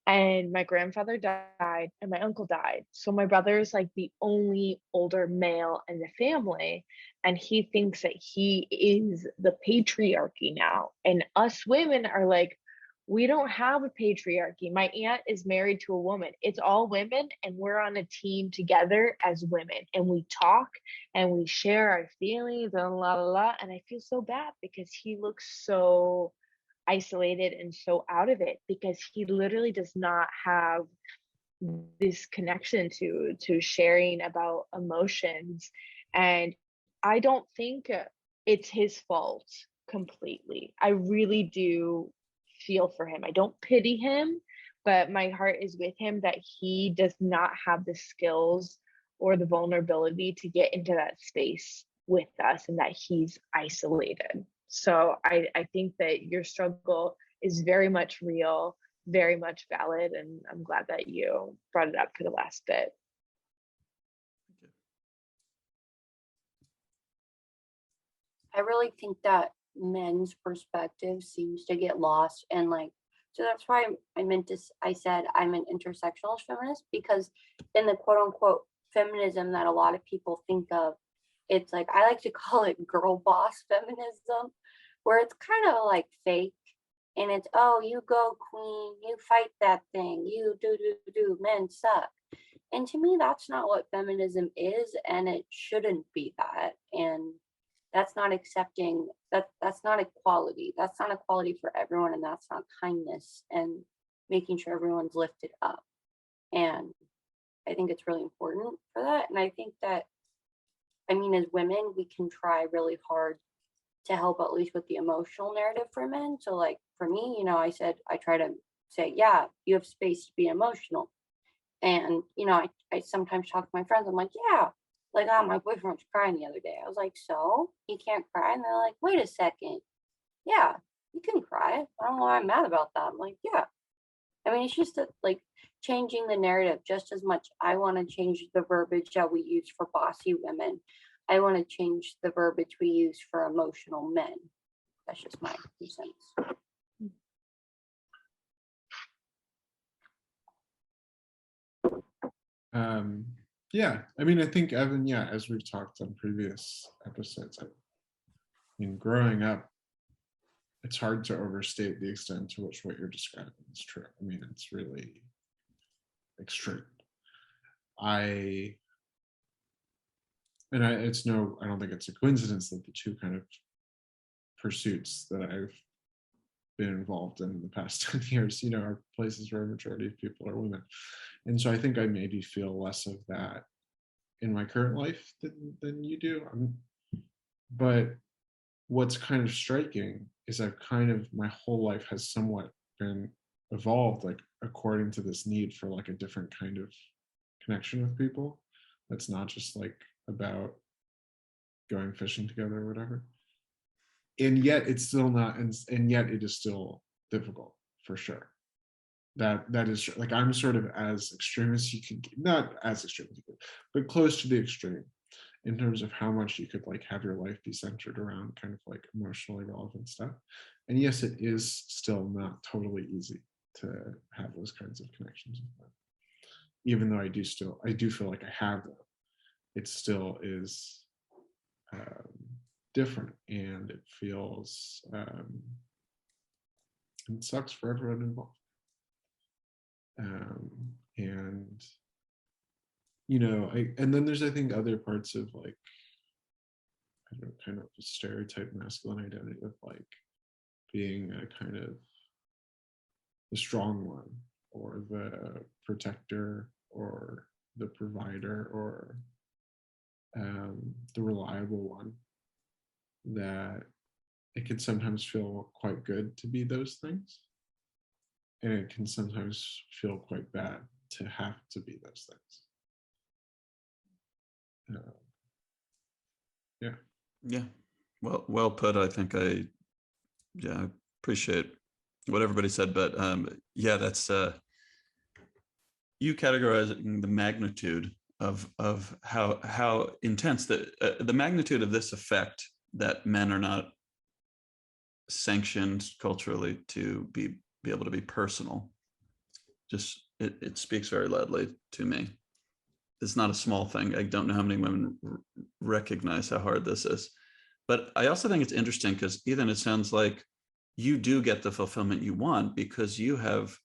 And my grandfather died and my uncle died. So my brother is like the only older male in the family. And he thinks that he is the patriarchy now. And us women are like, we don't have a patriarchy. My aunt is married to a woman. It's all women, and we're on a team together as women. And we talk and we share our feelings and la la la. And I feel so bad because he looks so isolated and so out of it, because he literally does not have this connection to sharing about emotions. And I don't think it's his fault completely. I really do feel for him. I don't pity him, but my heart is with him that he does not have the skills or the vulnerability to get into that space with us, and that he's isolated. So I think that your struggle is very much real, very much valid, and I'm glad that you brought it up for the last bit. I really think that men's perspective seems to get lost, and so that's why I said I'm an intersectional feminist, because in the quote unquote feminism that a lot of people think of, it's like, I like to call it girl boss feminism, where it's kind of like fake, and it's, oh, you go queen, you fight that thing, you do, men suck. And to me, that's not what feminism is, and it shouldn't be that. And that's not accepting, that's not equality. That's not equality for everyone, and that's not kindness and making sure everyone's lifted up. And I think it's really important for that. And I think that I mean, as women, we can try really hard to help at least with the emotional narrative for men. So like for me, you know, I try to say, yeah, you have space to be emotional. And, you know, I sometimes talk to my friends. I'm like, yeah, like, oh, my boyfriend was crying the other day. I was like, so he can't cry? And they're like, wait a second. Yeah, you can cry. I don't know why I'm mad about that. I'm like, yeah. I mean, it's just like changing the narrative just as much. I want to change the verbiage that we use for bossy women. I want to change the verbiage we use for emotional men. That's just my 2 cents. Yeah, I mean, I think, Evan, yeah, as we've talked on previous episodes, I mean, growing up, it's hard to overstate the extent to which what you're describing is true. I mean, it's really extreme. I don't think it's a coincidence that the two kind of pursuits that I've been involved in the past 10 years, you know, are places where a majority of people are women. And so I think I maybe feel less of that in my current life than you do. But what's kind of striking is my whole life has somewhat been evolved, like according to this need for like a different kind of connection with people. That's not just like about going fishing together or whatever. And yet it's still not, and yet it is still difficult for sure. That is like, I'm sort of as extreme as you can get, not as extreme as you can, but close to the extreme in terms of how much you could like have your life be centered around kind of like emotionally relevant stuff. And yes, it is still not totally easy to have those kinds of connections with them. Even though I do feel like I have them, it still is different, and it feels it sucks for everyone involved. And you know, and then there's, I think, other parts of like, I don't know, kind of a stereotype masculine identity of like being a kind of the strong one or the protector or the provider or the reliable one, that it can sometimes feel quite good to be those things, and it can sometimes feel quite bad to have to be those things. Yeah. Well put. I think I appreciate what everybody said, but yeah, that's you categorizing the magnitude of how intense the magnitude of this effect, that men are not sanctioned culturally to be able to be personal. Just it speaks very loudly to me. It's not a small thing. I don't know how many women recognize how hard this is. But I also think it's interesting because, Ethan, it sounds like you do get the fulfillment you want because you have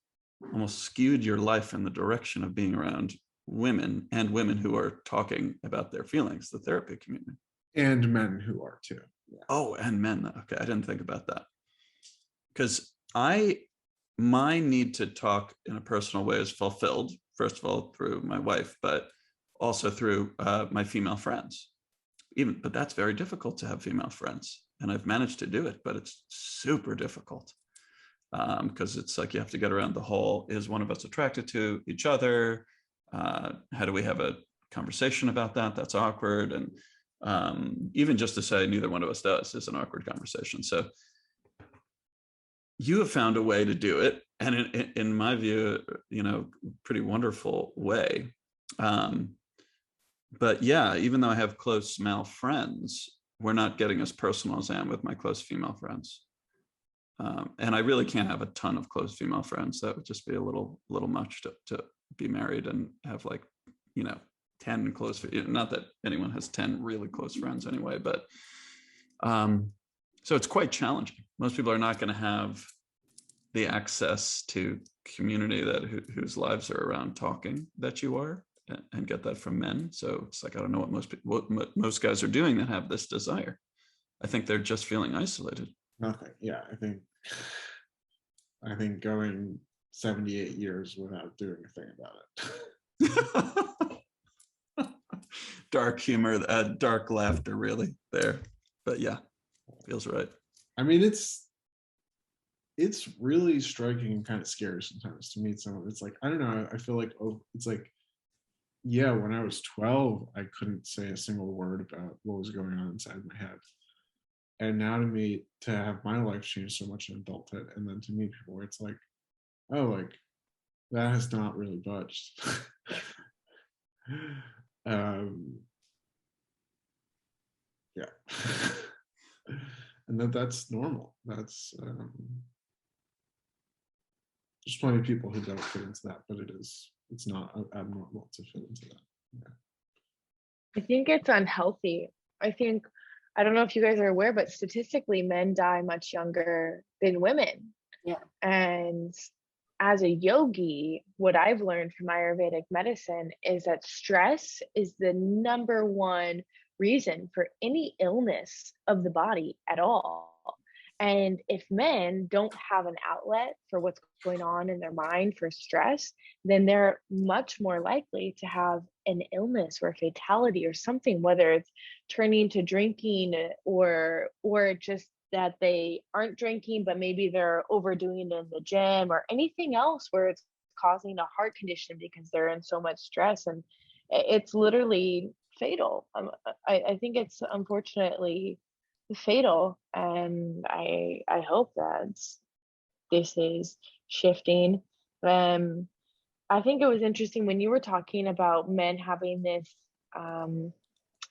almost skewed your life in the direction of being around women, and women who are talking about their feelings, the therapy community. And men who are too. Yeah. Oh, and men. Okay, I didn't think about that. Because my need to talk in a personal way is fulfilled, first of all, through my wife, but also through my female friends. But that's very difficult to have female friends. And I've managed to do it, but it's super difficult because it's like you have to get around the whole, is one of us attracted to each other? How do we have a conversation about that? That's awkward. And even just to say neither one of us does is an awkward conversation. So you have found a way to do it, and in my view, you know, pretty wonderful way. But yeah, even though I have close male friends, we're not getting as personal as I am with my close female friends. And I really can't have a ton of close female friends. That would just be a little much to be married and have like, you know, 10 close, not that anyone has 10 really close friends anyway, but so it's quite challenging. Most people are not going to have the access to community whose lives are around talking that you are, and get that from men. So it's like, I don't know what most guys are doing that have this desire. I think they're just feeling isolated. Nothing. Yeah, I think going 78 years without doing a thing about it. dark humor, dark laughter really there. But yeah, feels right. I mean, it's really striking and kind of scary sometimes to meet someone. It's like, I don't know, I feel like, oh, it's like, yeah, when I was 12, I couldn't say a single word about what was going on inside my head. And now to have my life change so much in adulthood, and then to meet people where it's like, oh, like that has not really budged. Yeah. And that's normal. That's there's plenty of people who don't fit into that, but it's not abnormal to fit into that. Yeah. I think it's unhealthy. I don't know if you guys are aware, but statistically, men die much younger than women. Yeah. And as a yogi, what I've learned from Ayurvedic medicine is that stress is the number one reason for any illness of the body at all. And if men don't have an outlet for what's going on in their mind for stress, then they're much more likely to have an illness or a fatality or something, whether it's turning to drinking or just that they aren't drinking, but maybe they're overdoing it in the gym or anything else where it's causing a heart condition because they're in so much stress. And it's literally fatal. I think it's unfortunately fatal, and I hope that this is shifting. I think it was interesting when you were talking about men having this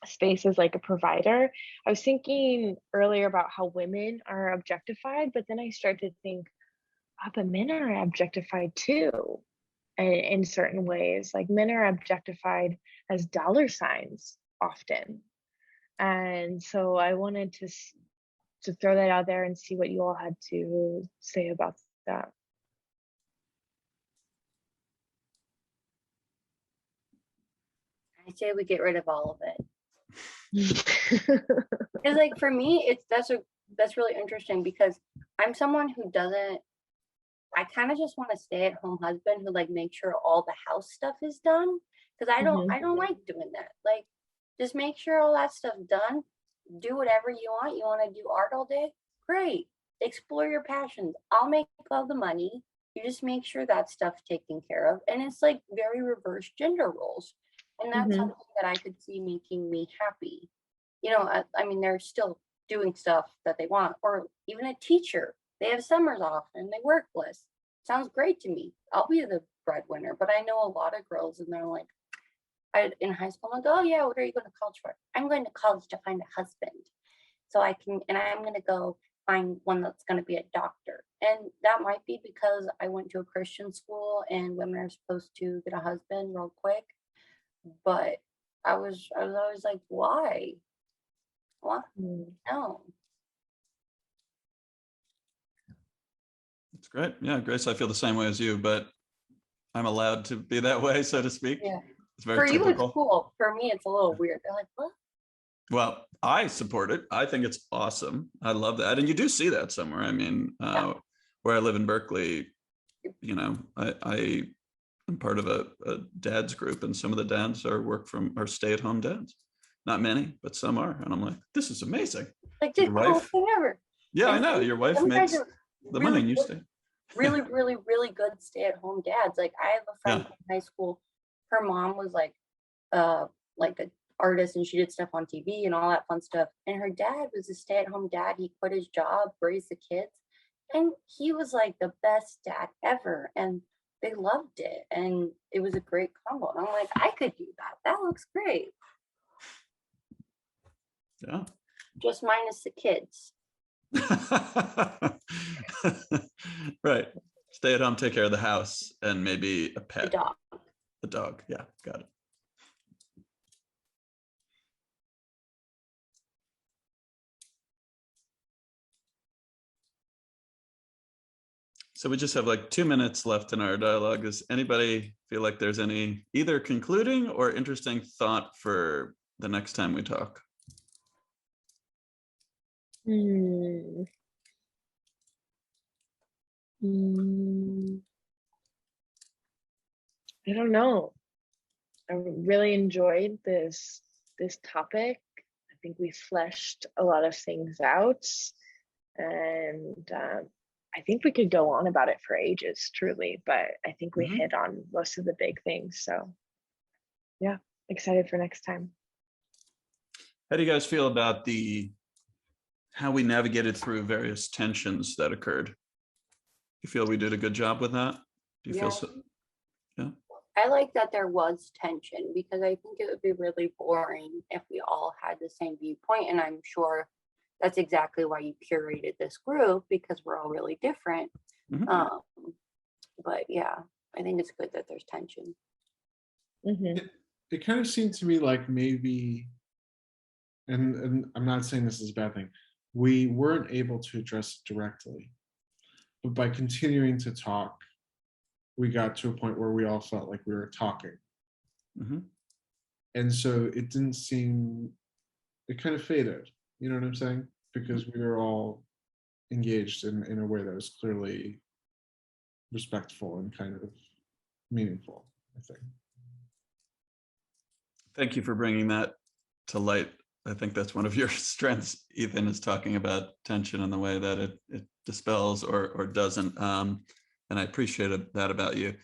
space as like a provider. I was thinking earlier about how women are objectified, but then I started to think, oh, but men are objectified too, in certain ways. Like men are objectified as dollar signs often. And so I wanted to throw that out there and see what you all had to say about that. I say we get rid of all of it. It's like, for me, that's really interesting, because I'm someone who doesn't, I kind of just want a stay-at-home husband who like makes sure all the house stuff is done, because I don't like doing that. Like, just make sure all that stuff's done. Do whatever you want. You want to do art all day? Great. Explore your passions. I'll make all the money. You just make sure that stuff's taken care of. And it's like very reverse gender roles. And that's something that I could see making me happy. You know, I mean, they're still doing stuff that they want. Or even a teacher. They have summers off and they work less. Sounds great to me. I'll be the breadwinner. But I know a lot of girls, and they're like, in high school, I'm like, oh yeah, what are you going to college for? I'm going to college to find a husband. So I'm going to go find one that's going to be a doctor. And that might be because I went to a Christian school and women are supposed to get a husband real quick. But I was always like, why? What? No. That's great. Yeah, Grace, I feel the same way as you, but I'm allowed to be that way, so to speak. Yeah. It's very For typical. you, it's cool. For me, it's a little weird. They're like, what? Well, I support it. I think it's awesome. I love that. And you do see that somewhere. I mean, where I live in Berkeley, you know, I am part of a dad's group, and some of the dads are stay-at-home dads. Not many, but some are. And I'm like, this is amazing. Like, the coolest thing ever. Yeah, And I know. Your wife makes the money and you stay. Really, really, really good stay-at-home dads. Like, I have a friend in high school. Her mom was like an artist, and she did stuff on TV and all that fun stuff. And her dad was a stay-at-home dad. He quit his job, raised the kids, and he was like the best dad ever. And they loved it, and it was a great combo. And I'm like, I could do that. That looks great. Yeah. Just minus the kids. Right. Stay at home, take care of the house, and maybe a pet. The dog. The dog. Yeah, got it. So we just have like 2 minutes left in our dialogue. Does anybody feel like there's any either concluding or interesting thought for the next time we talk? I don't know. I really enjoyed this this topic. I think we fleshed a lot of things out, and I think we could go on about it for ages, truly, but I think we hit on most of the big things. So yeah, excited for next time. How do you guys feel about how we navigated through various tensions that occurred? You feel we did a good job with that? Do you feel so? Yeah. I like that there was tension, because I think it would be really boring if we all had the same viewpoint. And I'm sure that's exactly why you curated this group, because we're all really different. But yeah, I think it's good that there's tension. It kind of seemed to me like maybe, and I'm not saying this is a bad thing, we weren't able to address it directly, but by continuing to talk, we got to a point where we all felt like we were talking. And so it didn't seem, it kind of faded, you know what I'm saying? Because we were all engaged in a way that was clearly respectful and kind of meaningful, I think. Thank you for bringing that to light. I think that's one of your strengths, Ethan, is talking about tension and the way that it dispels or doesn't. And I appreciated that about you.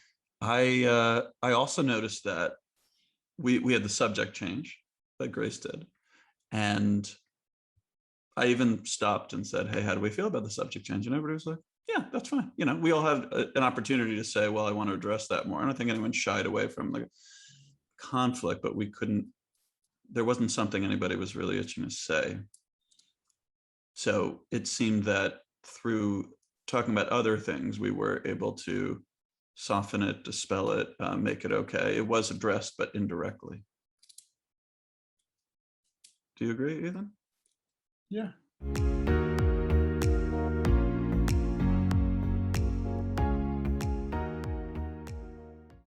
I also noticed that we had the subject change that Grace did. And I even stopped and said, hey, how do we feel about the subject change? And everybody was like, yeah, that's fine. You know, we all had an opportunity to say, well, I want to address that more. I don't think anyone shied away from the conflict, but we couldn't, there wasn't something anybody was really itching to say. So it seemed that through talking about other things, we were able to soften it, dispel it, make it okay. It was addressed, but indirectly. Do you agree, Ethan? Yeah.